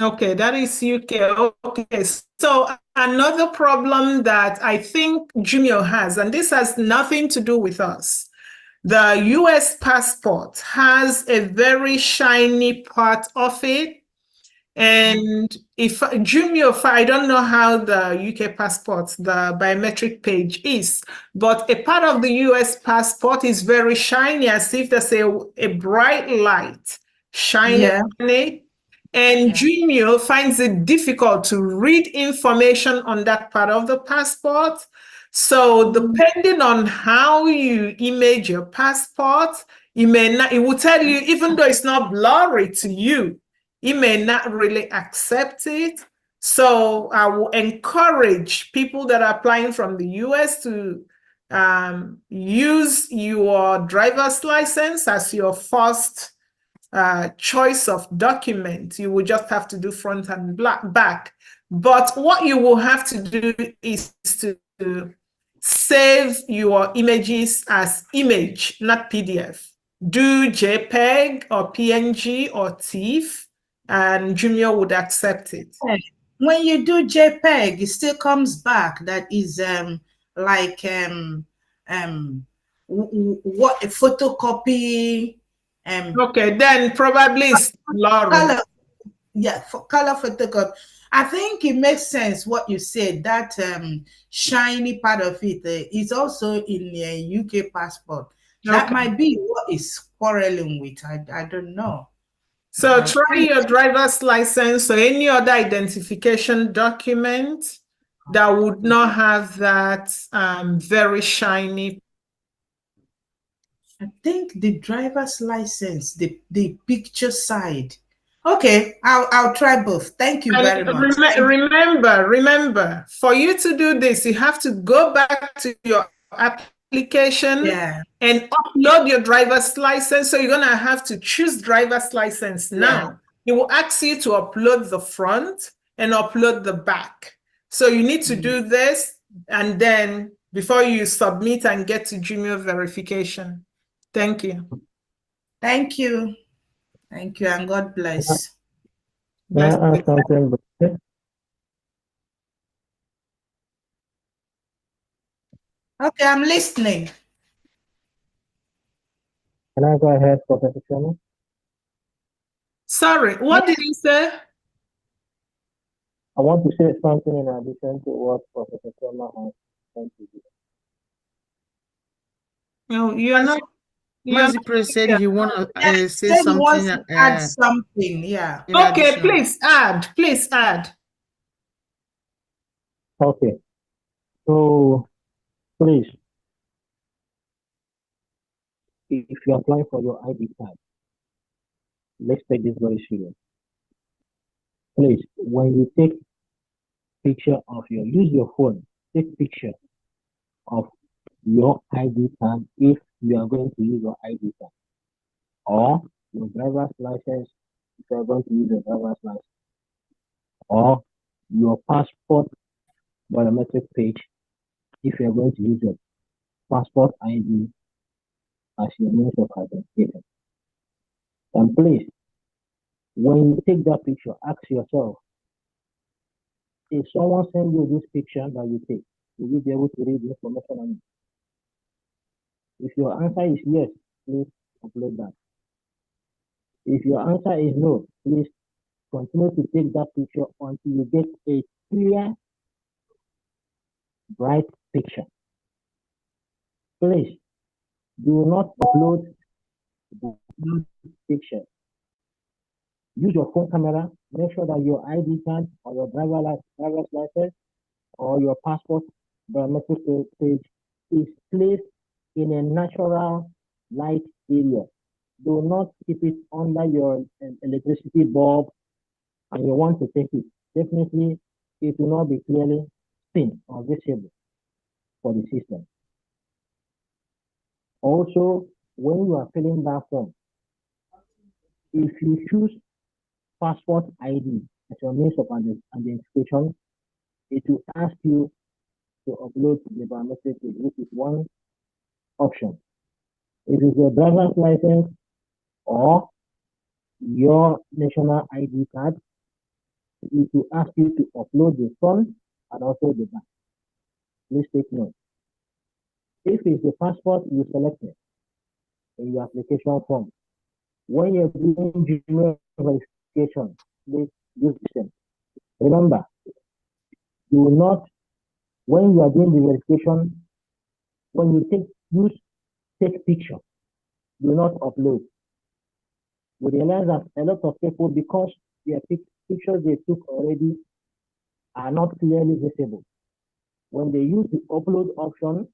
Okay, that is UK. Okay, so another problem that I think Jumio has, and this has nothing to do with us, the US passport has a very shiny part of it. And if Jumio, I don't know how the UK passport, the biometric page is, but a part of the US passport is very shiny, as if there's a bright light shining on it. And Jumio finds it difficult to read information on that part of the passport. So depending on how you image your passport, it may not, it will tell you, even though it's not blurry to you, it may not really accept it. So I will encourage people that are applying from the US to use your driver's license as your first choice of document. You will just have to do front and back. But what you will have to do is to save your images as image, not PDF. Do JPEG or PNG or TIFF, and Jumio would accept it. When you do JPEG, it still comes back. That is like what a photocopy. Okay, then probably it's color. Yeah, for color photocopy. I think it makes sense what you said. That shiny part of it is also in the UK passport. That might be what is quarreling with. I don't know. So try your driver's license or any other identification document that would not have that very shiny. I think the driver's license, the picture side. Okay, I'll try both. Thank you very much. Remember, for you to do this, you have to go back to your application and upload your driver's license. So you're gonna have to choose driver's license now. It will ask you to upload the front and upload the back. So you need to do this, and then before you submit and get to Jumio verification. Thank you. Thank you. Thank you, and God bless. Okay, I'm listening. Can I go ahead, Professor Sherman? Sorry, what did you say? I want to say something in addition to what Professor Sherman has said to you. No, you are not. Mazipre said he want to say something. Wants to add something, yeah. Okay, please add. Please add. Okay. So, please, if you're applying for your ID card, let's take this very serious. Please, when you take picture of use your phone, take picture of your ID card if you are going to use your ID card, or your driver's license if you are going to use your driver's license, or your passport biometric page if you are going to use your passport ID as your means of identification. And please, when you take that picture, ask yourself, if someone sends you this picture that you take, will you be able to read the information on it? If your answer is yes, please upload that. If your answer is no, please continue to take that picture until you get a clear, bright picture. Please do not upload picture. Use your phone camera. Make sure that your ID card or your driver's license or your passport biometric page is placed in a natural light area. Do not keep it under your electricity bulb and you want to take it. Definitely, it will not be clearly seen or visible for the system. Also, when you are filling that form, if you choose passport ID as your means of identification, it will ask you to upload the biometric, which is one option. If it's your driver's license or your national ID card, it will ask you to upload the front and also the back. Please take note. If it's the passport you selected in your application form, when you're doing Gmail verification, please use the same. Remember, do not, when you are doing the verification, when you take picture, do not upload. We realize that a lot of people, because their pictures they took already are not clearly visible. When they use the upload option,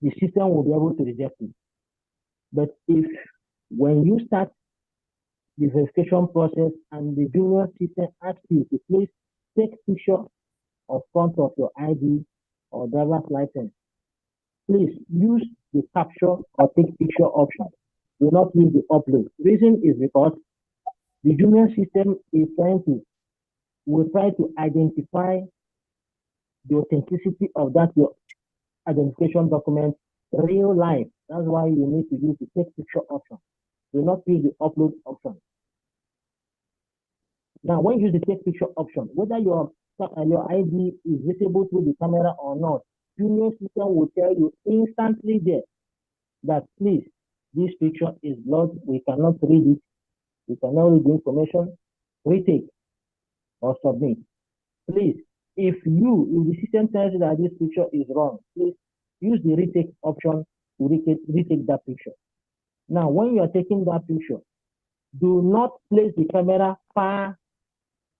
the system will be able to reject it. But if when you start the verification process and the junior system asks you to please take picture of front of your ID or driver's license, please use the capture or take picture option. Do not use the upload. Reason is because the junior system is will try to identify the authenticity of that your identification document real life. That's why you need to use the take picture option. Do not use the upload option. Now, when you use the take picture option, whether your ID is visible through the camera or not, junior system will tell you instantly there that please, this picture is blurred, we cannot read it, we cannot read the information, retake or submit. Please, if the system tells you that this picture is wrong, please use the retake option to retake that picture. Now, when you are taking that picture, do not place the camera far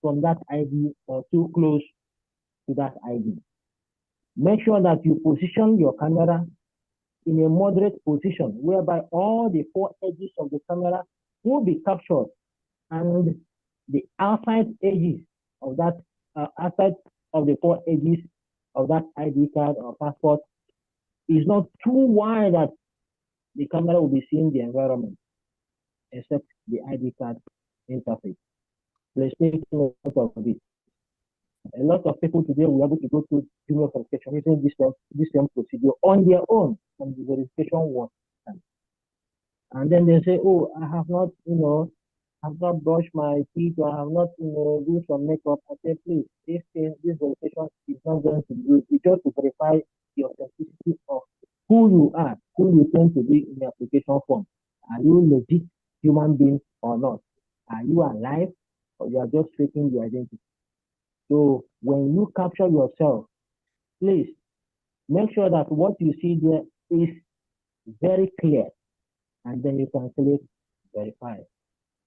from that ID or too close to that ID. Make sure that you position your camera in a moderate position whereby all the 4 edges of the camera will be captured and the outside edges of that, outside of the 4 edges of that ID card or passport is not too wide that the camera will be seeing the environment except the ID card interface. Please take note of this. A lot of people today will be able to go through junior verification using this same procedure on their own, and the verification was done. And then they say, oh, I have not, I've not brushed my teeth, or I have not, do some makeup. I say, please, if this verification is not going to do it, it's just to verify the authenticity of who you are, who you tend to be in the application form. Are you legit human being or not? Are you alive, or you are just faking your identity? So when you capture yourself, please make sure that what you see there is very clear, and then you can click verify.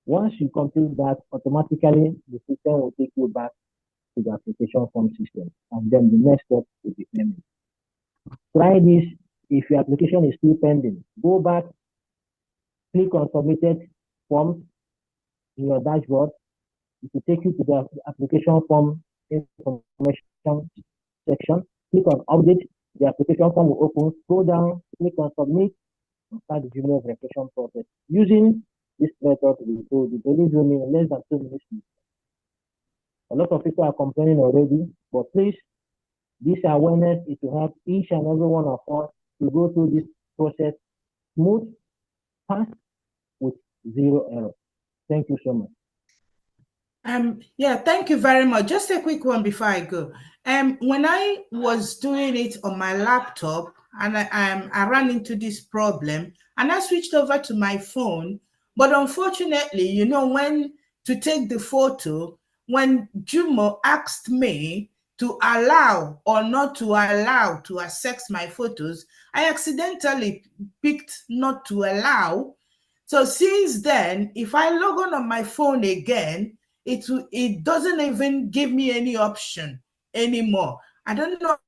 Once you complete that, automatically the system will take you back to the application form system, and then the next step will be payment. Try this. If your application is still pending, go back, click on submitted forms in your dashboard. It will take you to the application form information section. Click on update. The application form will open. Scroll down, click on submit, and start the junior verification process. Using this method, we told you, believe me, in less than 2 minutes. A lot of people are complaining already, but please, this awareness is to help each and every one of us to go through this process smooth, fast, with 0 error. Thank you so much. Yeah, thank you very much. Just a quick one before I go. When I was doing it on my laptop and I ran into this problem and I switched over to my phone, but unfortunately, when to take the photo, when Jumo asked me to allow or not to allow to access my photos, I accidentally picked not to allow. So since then, if I log on my phone again, it doesn't even give me any option anymore. I don't know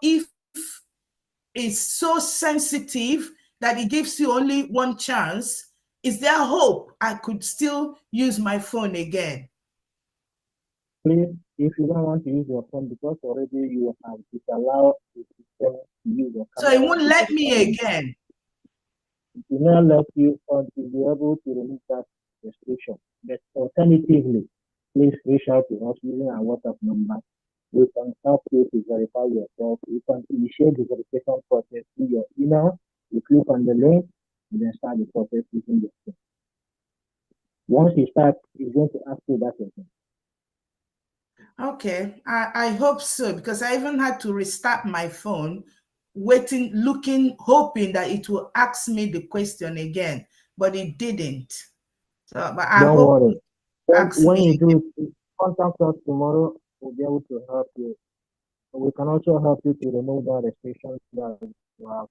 if it's so sensitive that it gives you only one chance. Is there hope I could still use my phone again? Please, if you don't want to use your phone because already you have disallowed the system to use your camera. So it won't let me again. It will not let you until you're able to remove that restriction. But alternatively, please reach out to us using our WhatsApp number. We can help you to verify yourself. You can initiate the verification process through your email. You click on the link and then start the process using your phone. Once you start, it's going to ask you that again. Okay, I hope so, because I even had to restart my phone, waiting, looking, hoping that it will ask me the question again, but it didn't. So, but I Don't hope. worry. When you Absolutely. do it, contact us tomorrow. We'll be able to help you. We can also help you to remove that restriction that you have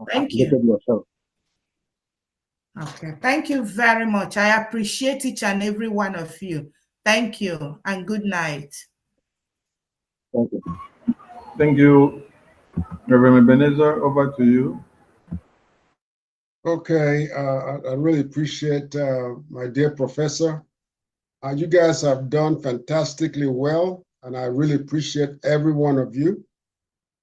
Thank you. activated yourself. Okay. Thank you very much. I appreciate each and every one of you. Thank you and good night. Thank you. Thank you. Reverend Ebenezer, over to you. Okay, I really appreciate my dear professor. You guys have done fantastically well, and I really appreciate every one of you.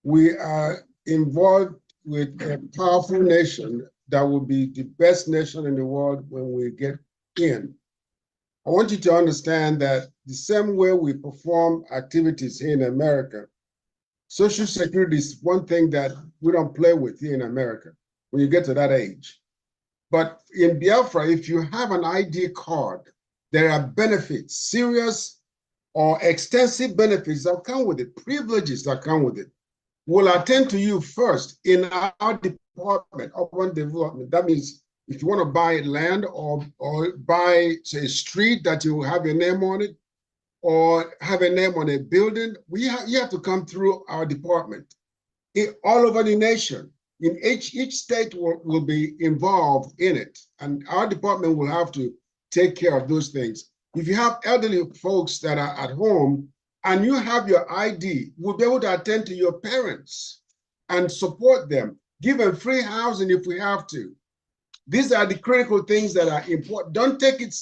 We are involved with a powerful nation that will be the best nation in the world when we get in. I want you to understand that the same way we perform activities here in America, Social Security is one thing that we don't play with here in America when you get to that age. But in Biafra, if you have an ID card, there are benefits, serious or extensive benefits that come with it, privileges that come with it. We'll attend to you first in our department, urban development. That means if you want to buy land or buy, say, a street that you have your name on it, or have a name on a building, you have to come through our department. All over the nation, in each state will be involved in it, and our department will have to take care of those things. If you have elderly folks that are at home and you have your ID, we'll be able to attend to your parents and support them, give them free housing if we have to. These are the critical things that are important. Don't take it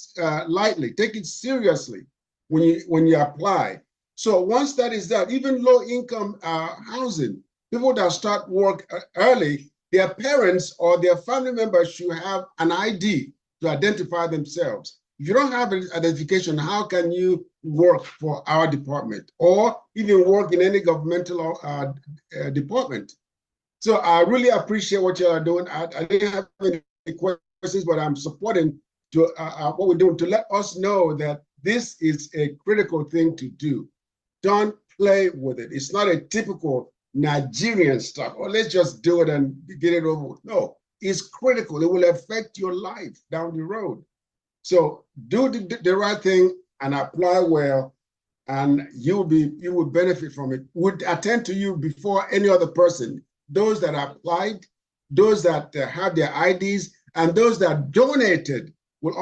lightly, take it seriously when you apply. So once that is done, even low-income housing, people that start work early, their parents or their family members should have an ID to identify themselves. If you don't have an identification, how can you work for our department or even work in any governmental department? So I really appreciate what you are doing. I didn't have any questions, but I'm supporting to what we're doing to let us know that this is a critical thing to do. Don't play with it. It's not a typical Nigerian stuff. Or let's just do it and get it over with. No, it's critical. It will affect your life down the road. So do the right thing and apply well, and you will benefit from it. Would attend to you before any other person. Those that applied, those that have their IDs, and those that donated we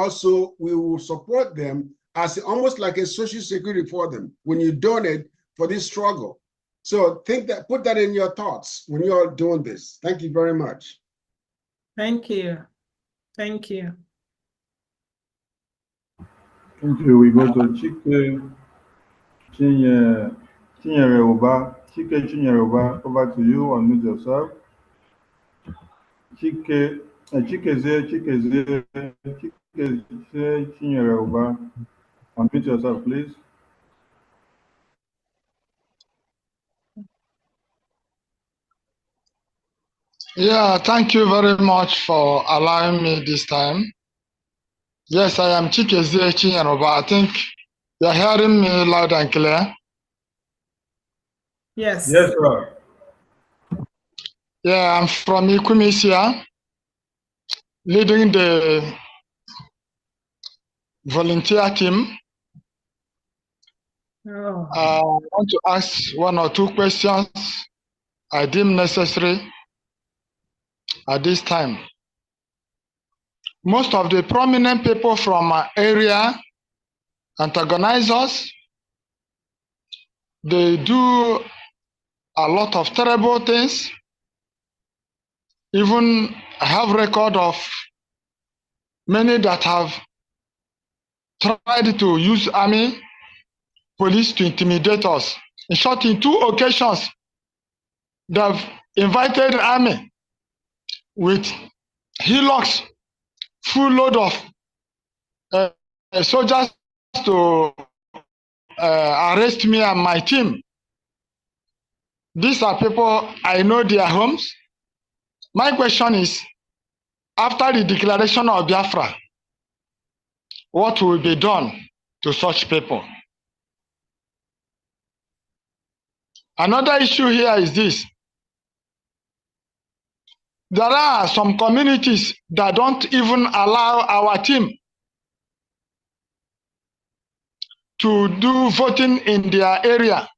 will support them as almost like a social security for them when you donate for this struggle. So put that in your thoughts when you're doing this. Thank you very much. Thank you. Thank you. Thank you. We go to Chike Chinyere Uba. Chike Chinyere Uba, over to you. Unmute yourself. Chike Chinyere Uba. Unmute yourself, please. Yeah, thank you very much for allowing me this time. Yes, I am Chikezie Chinyaroba. I think you're hearing me loud and clear. Yes. Yes, sir. Yeah, I'm from Ikumisia, leading the volunteer team. Oh. I want to ask one or two questions I deem necessary at this time. Most of the prominent people from our area antagonize us. They do a lot of terrible things. Even I have record of many that have tried to use army, police to intimidate us. In short, in 2 occasions, they've invited army with hillocks full load of soldiers to arrest me and my team. These are people, I know their homes. My question is, after the declaration of Biafra, what will be done to such people? Another issue here is this. There are some communities that don't even allow our team to do voting in their area.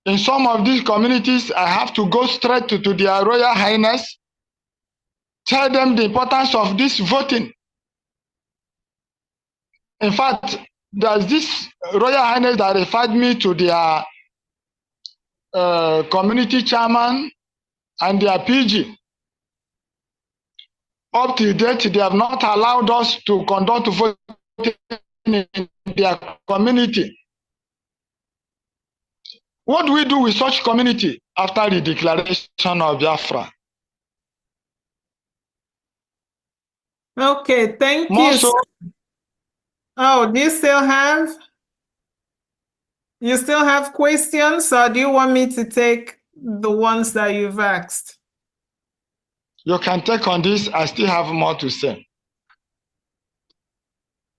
In some of these communities, I have to go straight to their Royal Highness, tell them the importance of this voting. In fact, there's this Royal Highness that referred me to their community chairman and their PG. Up to date, they have not allowed us to conduct voting in their community. What do we do with such community after the declaration of Biafra? Okay, thank More you. so, Oh, do you still have questions, or do you want me to take the ones that you've asked? you can take on this. I still have more to say.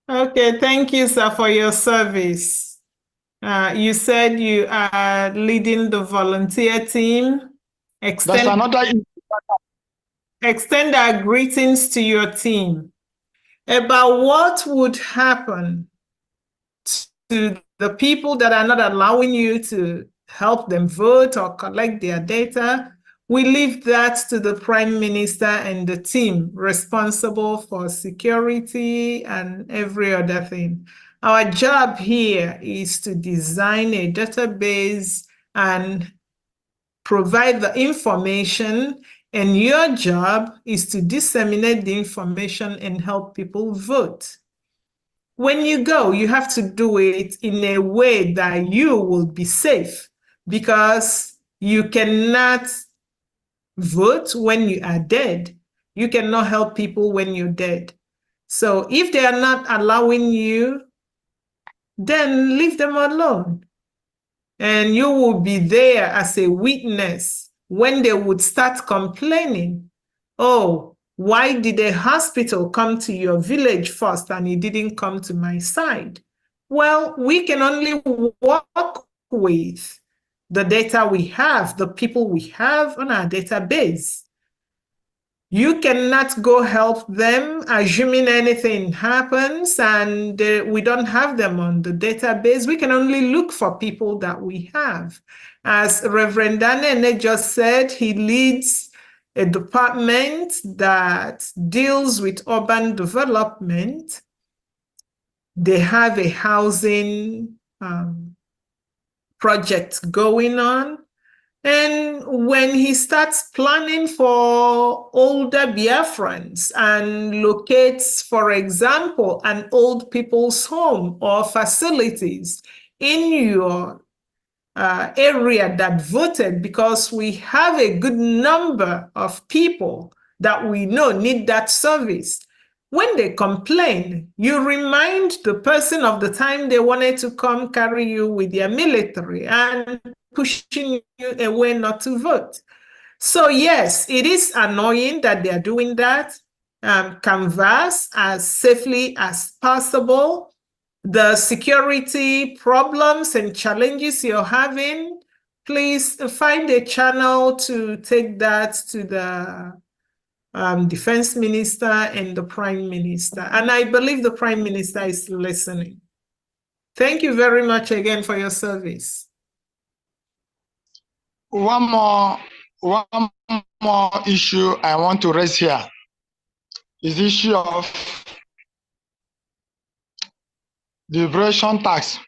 Okay, thank you, sir, for your service. You said you are leading the volunteer team. That's another. Extend our greetings to your team about what would happen to the people that are not allowing you to help them vote or collect their data. We leave that to the Prime Minister and the team responsible for security and every other thing. Our job here is to design a database and provide the information, and your job is to disseminate the information and help people vote. When you go, you have to do it in a way that you will be safe, because you cannot vote when you are dead. You cannot help people when you're dead. So if they are not allowing you, then leave them alone. And you will be there as a witness when they would start complaining. Oh, why did a hospital come to your village first and it didn't come to my side? Well, we can only work with the data we have, the people we have on our database. You cannot go help them assuming anything happens and we don't have them on the database. We can only look for people that we have. As Reverend Danene just said, he leads a department that deals with urban development. They have a housing project going on. And when he starts planning for older Biafrans and locates, for example, an old people's home or facilities in your area that voted, because we have a good number of people that we know need that service. When they complain, you remind the person of the time they wanted to come carry you with their military and pushing you away not to vote. So yes, it is annoying that they are doing that. Canvass as safely as possible. The security problems and challenges you're having, please find a channel to take that to the defense minister and the prime minister. And I believe the prime minister is listening. Thank you very much again for your service. One more issue I want to raise here is the issue of liberation tax.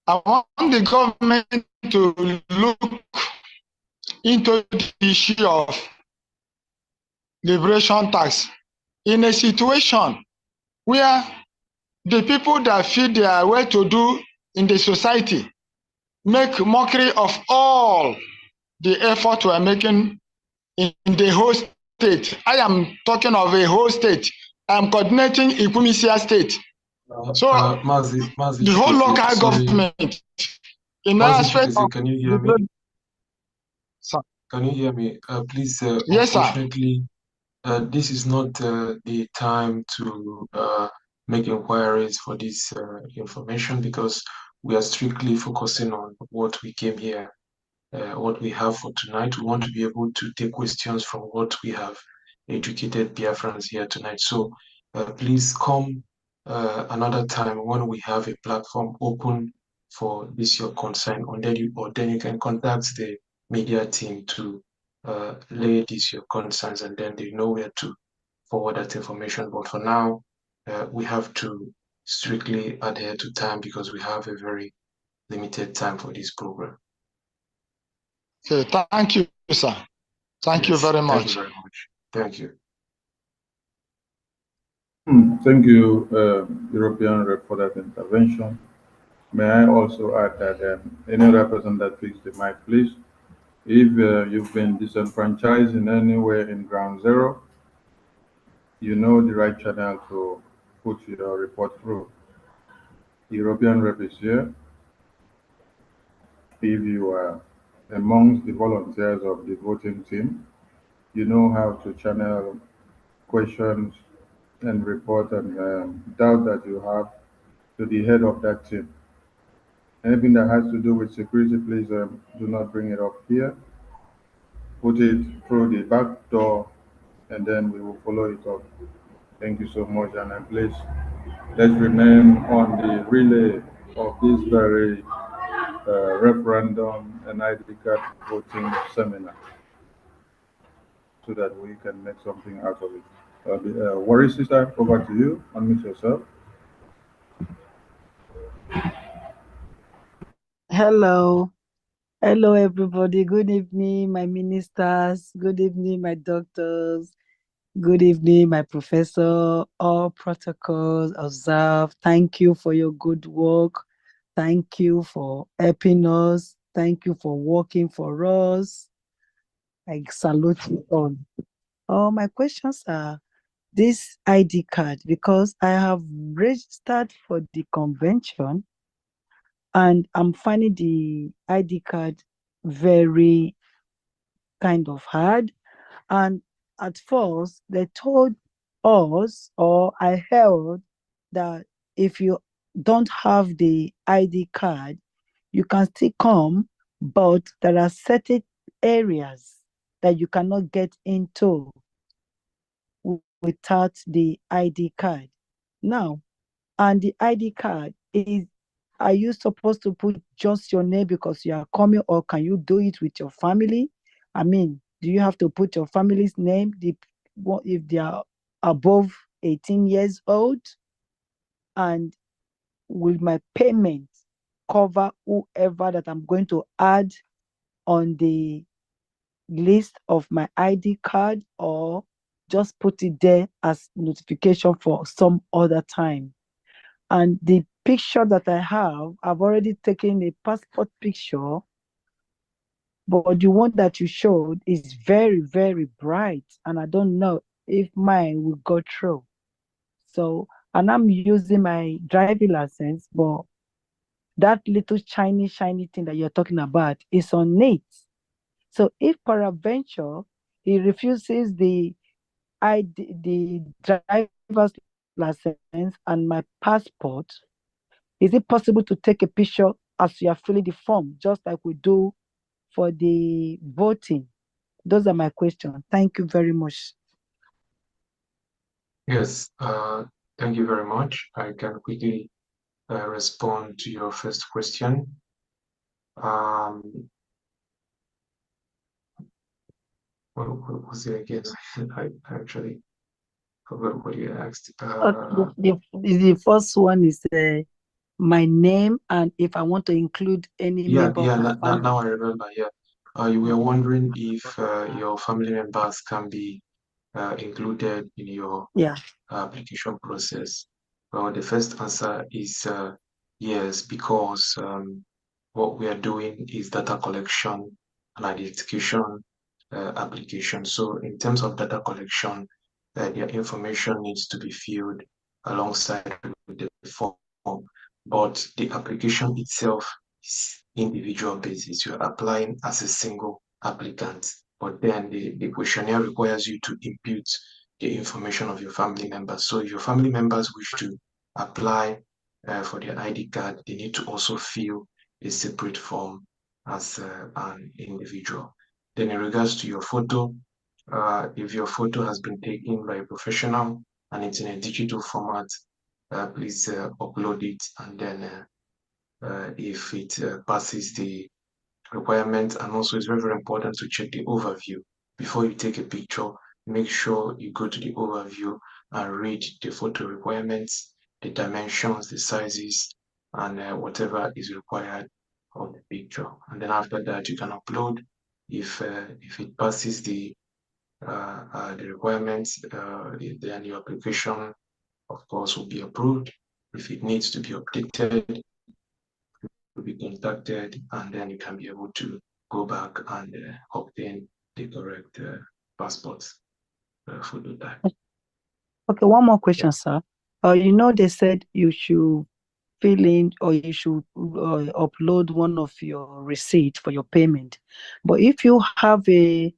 I want the government to look into the issue of liberation tax in a situation where the people that feel they are well to do in the society make mockery of all the effort we are making in the whole state. I am talking of a whole state. I am coordinating Ikumisia state. So the whole local government in that aspect of, can you hear me? Can you hear me? Please, yes, unfortunately, this is not the time to make inquiries for this information, because we are strictly focusing on what we came here, what we have for tonight. We want to be able to take questions from what we have educated Biafrans here tonight. So please come another time when we have a platform open for this your concern, or then you can contact the media team to lay this your concerns, and then they know where to forward that information. But for now, we have to strictly adhere to time because we have a very limited time for this program. Okay, thank you, sir. Thank you very much. Thank you very much. Thank you. Thank you, European Rep, for that intervention. May I also add that any other person that picks the mic, please, if you've been disenfranchised in any way in ground zero, you know the right channel to put your report through. The European Rep is here. If you are amongst the volunteers of the voting team, you know how to channel questions and report and doubt that you have to the head of that team. Anything that has to do with security, please do not bring it up here. Put it through the back door, and then we will follow it up. Thank you so much, and please let's remain on the relay of this very referendum and ID card voting seminar, so that we can make something out of it. Worry sister, over to you. Unmute yourself. Hello. Hello, everybody. Good evening, my ministers. Good evening, my doctors. Good evening, my professor. All protocols observed. Thank you for your good work. Thank you for helping us. Thank you for working for us. I salute you all. My questions are this ID card, because I have registered for the convention and I'm finding the ID card very kind of hard. And at first, they told us, or I heard, that if you don't have the ID card, you can still come, but there are certain areas that you cannot get into without the ID card. Now, and the ID card is, are you supposed to put just your name because you are coming, or can you do it with your family? I mean, do you have to put your family's name if they are above 18 years old? And will my payment cover whoever that I'm going to add on the list of my ID card, or just put it there as notification for some other time? And the picture that I have, I've already taken a passport picture, but the one that you showed is very, very bright, and I don't know if mine will go through. So, and I'm using my driving license, but that little shiny thing that you're talking about is on it. So if peradventure he refuses the driver's license and my passport, is it possible to take a picture as you are filling the form, just like we do for the voting? Those are my questions. Thank you very much. Yes, thank you very much. I can quickly respond to your first question. What was it again? I actually forgot what you asked. The first one is my name, and if I want to include any member of my family. Now I remember. Yeah, you were wondering if your family members can be included in your application process. Well, the first answer is yes, because what we are doing is data collection and identification application. So in terms of data collection, their information needs to be filled alongside with the form, but the application itself is individual basis. You're applying as a single applicant, but then the questionnaire requires you to input the information of your family members. So if your family members wish to apply for their ID card, they need to also fill a separate form as an individual. Then in regards to your photo, if your photo has been taken by a professional, and it's in a digital format, please upload it, and then if it passes the requirements, and also it's very, very important to check the overview before you take a picture. Make sure you go to the overview and read the photo requirements, the dimensions, the sizes, and whatever is required of the picture. And then after that, you can upload. If it passes the requirements, then your application, of course, will be approved. If it needs to be updated, will be contacted, and then you can be able to go back and obtain the correct passports photo type. Okay, one more question, sir. You know, they said you should fill in, or you should upload one of your receipts for your payment. But if you have a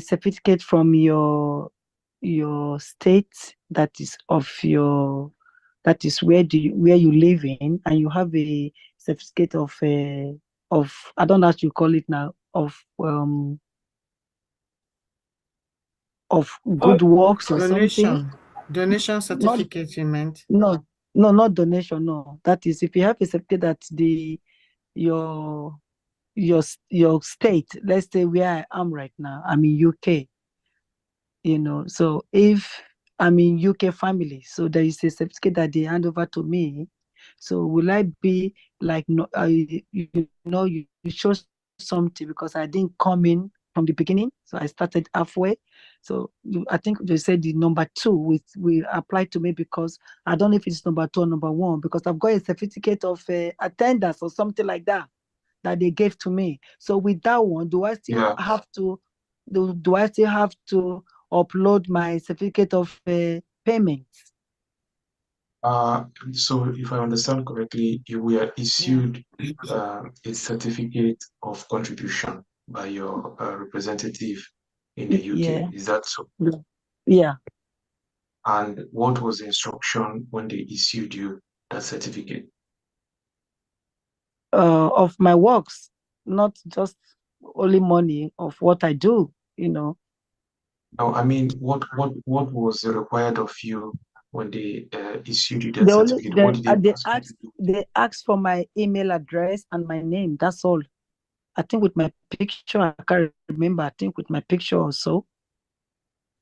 certificate from your state that is where you live in, and you have a certificate of I don't know what you call it now, of good works or something. Donation certificate, you meant? No, not donation. No, that is if you have a certificate that your state, let's say where I am right now, I'm in UK. You know, so if I'm in UK family, so there is a certificate that they hand over to me. So will I be like, no, you show something because I didn't come in from the beginning, so I started halfway. So I think they said the number 2 will apply to me, because I don't know if it's number 2 or number 1, because I've got a certificate of attendance or something like that they gave to me. So with that one, do I still have to upload my certificate of payments? So if I understand correctly, you were issued a certificate of contribution by your representative in the UK. Yeah. Is that so? Yeah. And what was the instruction when they issued you that certificate? Of my works, not just only money, of what I do, you know. No, I mean, what was required of you when they issued you that certificate? What did they ask you to do? They asked for my email address and my name. That's all. I think with my picture, I can't remember. I think with my picture also.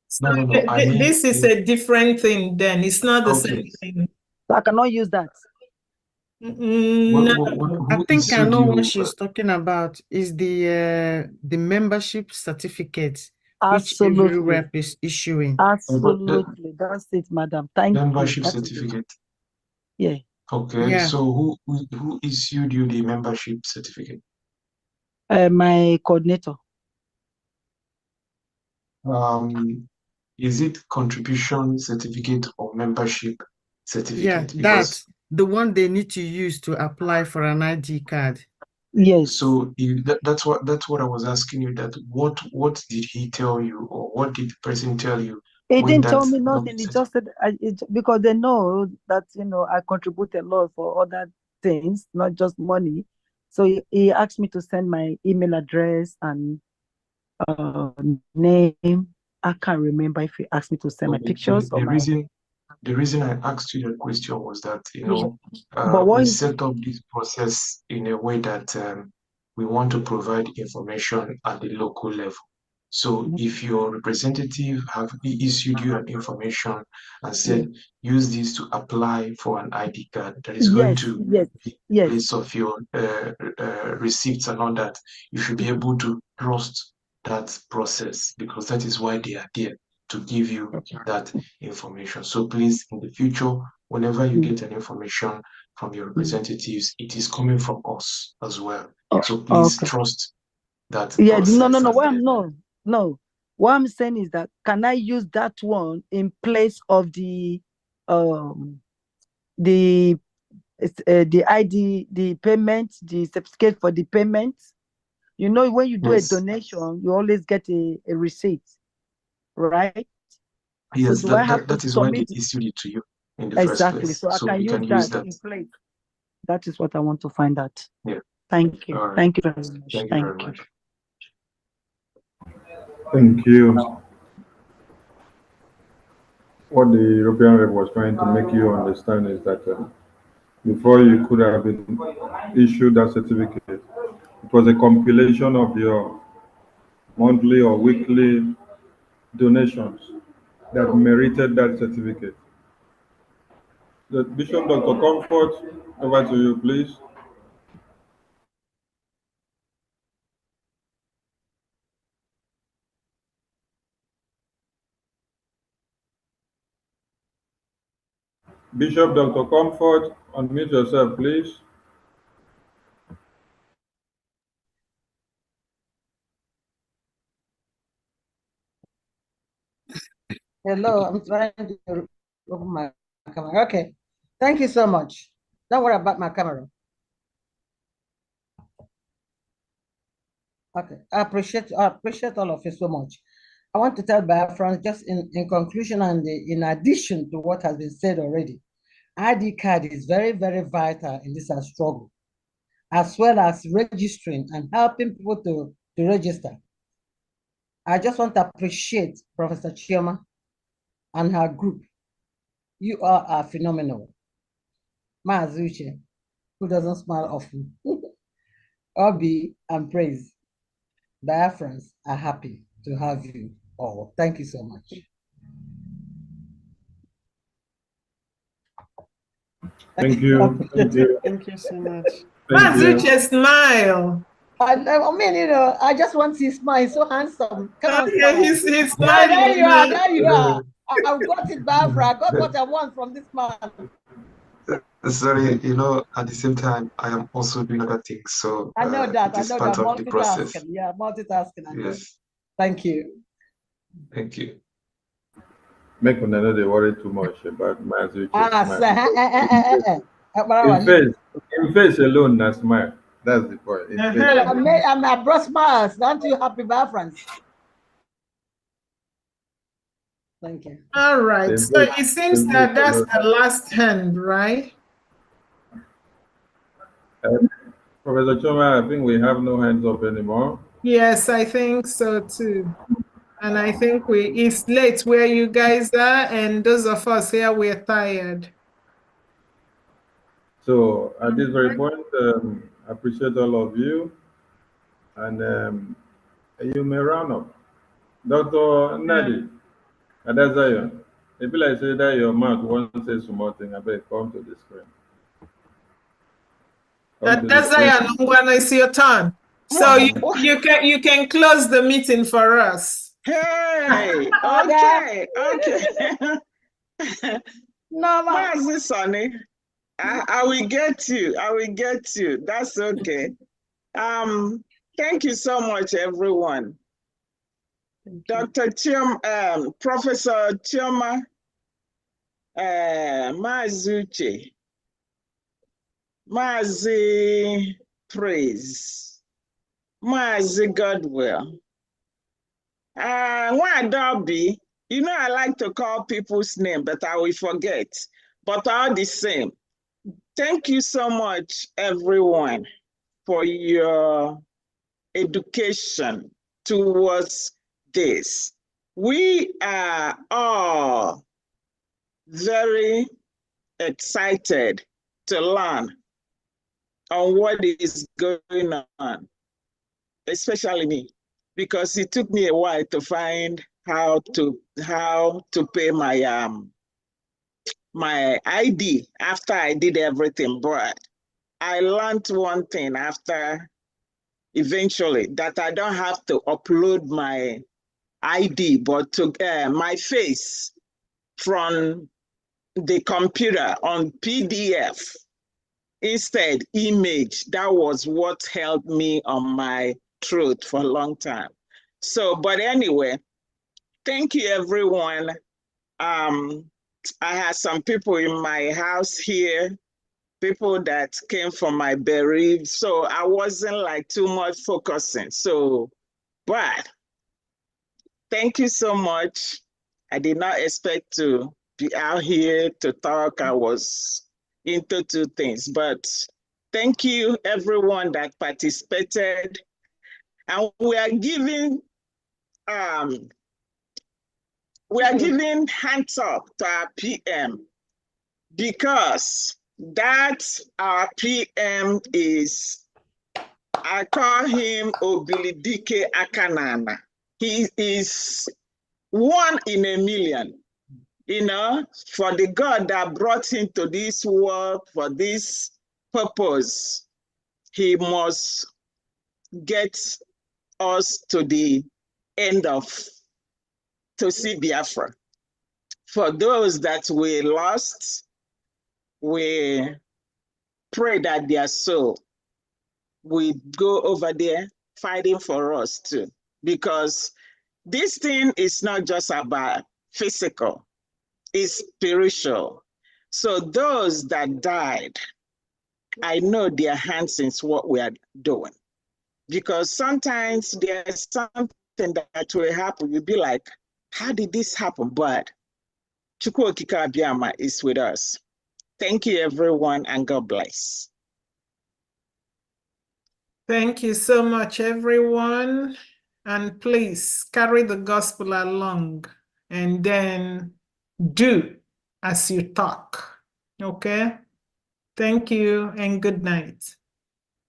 So this is a different thing then. It's not the same thing. So I cannot use that. No. I think I know what she's talking about. Is the membership certificate, which every rep is issuing. Absolutely, that's it, madam. Thank you. Membership certificate. Yeah. Okay. Yeah. So who issued you the membership certificate? My coordinator. Is it contribution certificate or membership certificate? Yeah, that's the one they need to use to apply for an ID card. Yes. So that's what I was asking you. That what did he tell you, or what did the person tell you? He didn't tell me nothing. He just said because they know that I contribute a lot for other things, not just money. So he asked me to send my email address and name. I can't remember if he asked me to send my pictures or the reason I asked you that question was that we set up this process in a way that we want to provide information at the local level. So if your representative have issued you an information and said, use this to apply for an ID card that is going to be in place of your receipts and all that, you should be able to trust that process, because that is why they are there, to give you that information. So please, in the future, whenever you get an information from your representatives, it is coming from us as well. So please trust that process. No. What I'm saying is that, can I use that one in place of the ID, the payment, the certificate for the payment? You know, when you do a donation, you always get a receipt, right? Yes, so do I have that is why they issued it to you in the first place. So I can use that in place. That is what I want to find out. Yeah. Thank you. Right. Thank you very much. Thank you very much. Thank you. what the European rep was trying to make you understand is that before you could have been issued that certificate, it was a compilation of your monthly or weekly donations that merited that certificate. The Bishop Dr. Comfort, over to you, please. Bishop Dr. Comfort, unmute yourself, please. Hello, I'm trying to open my camera. Okay, thank you so much. Don't worry about my camera. Okay, I appreciate all of you so much. I want to tell BIAFRA, just in conclusion and in addition to what has been said already, ID card is very, very vital in this struggle, as well as registering and helping people to register. I just want to appreciate Professor Chioma and her group. You all are phenomenal. Mazuche, who doesn't smile often. Obi and praise. Biafrans are happy to have you all. Thank you so much. Thank you. Thank you. Thank you so much. Mazuche, smile. I mean, you know, I just want to smile. He's so handsome. Come on, smile. He's Yeah, smiling. there you are. There you are. I've got it, Biafra. I got what I want from this man. Sorry, at the same time, I am also doing other things. So I know that. it is part of the process. Yeah, multitasking. Yes. Thank you. Thank you. Make another they worry too much about Mazuche. In face alone, that's smile. That's the point. I brought smiles. Aren't you happy, Biafrans? Thank you. All right. So it seems that that's the last hand, right? Professor Choma, I think we have no hands up anymore. Yes, I think so too. And I think it's late where you guys are, and those of us here, we're tired. So at this very point, I appreciate all of you. And you may round up. Dr. Nadi, Adazayo, if I say that your mouth won't say something, I better come to the screen. Adazayo, it's your turn. So you can close the meeting for us. Hey, okay. No, Mazi Sonny, I will get you. I will get you. That's okay. Thank you so much, everyone. Dr. Chioma, Professor Chioma, Mazuche, Mazi Praise, Mazi Godwill. Dobby, I like to call people's name, but I will forget. But all the same, thank you so much, everyone, for your education towards this. We are all very excited to learn on what is going on, especially me, because it took me a while to find how to pay my my ID after I did everything. But I learned one thing after eventually, that I don't have to upload my ID, but to my face from the computer on PDF instead image. That was what helped me on my truth for a long time. So, but anyway, thank you, everyone. I had some people in my house here, people that came from my bereaved, so I wasn't like too much focusing. So, but thank you so much. I did not expect to be out here to talk. I was into two things, but thank you everyone that participated. And we are giving we are giving hands up to our PM because that our PM is, I call him Obilidike Akanana. He is 1 in a million, you know, for the God that brought him to this world for this purpose. He must get us to the end of, to see Biafra. For those that we lost, we pray that their soul will go over there fighting for us too. Because this thing is not just about physical, it's spiritual. So those that died, I know their hands in what we are doing. Because sometimes there's something that will happen. You'll be like, how did this happen? But Chukwu Okike Abiyama is with us. Thank you, everyone, and God bless. Thank you so much, everyone. And please carry the gospel along and then do as you talk. Okay? Thank you and good night.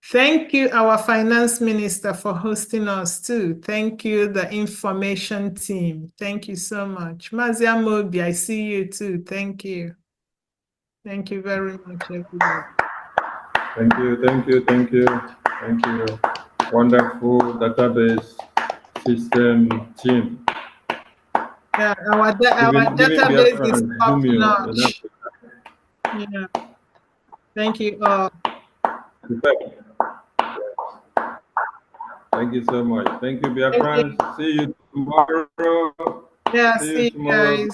Thank you, our finance minister, for hosting us too. Thank you, the information team. Thank you so much. Mazia Mobi, I see you too. Thank you. Thank you very much, everybody. Thank you, thank you, thank you, thank you. Wonderful database system team. Yeah, our database is top notch. Yeah. Thank you all. Thank you so much. Thank you, Biafrans. See you tomorrow. Yeah, see you tomorrow, guys.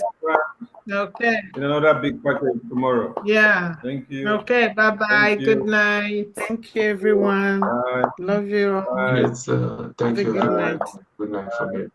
Okay. in another big package tomorrow. Yeah. Thank you. Okay, bye-bye. Good night. Thank you, everyone. Bye. Love you all. Bye. Yes, thank Have a you. good night. Good night for me.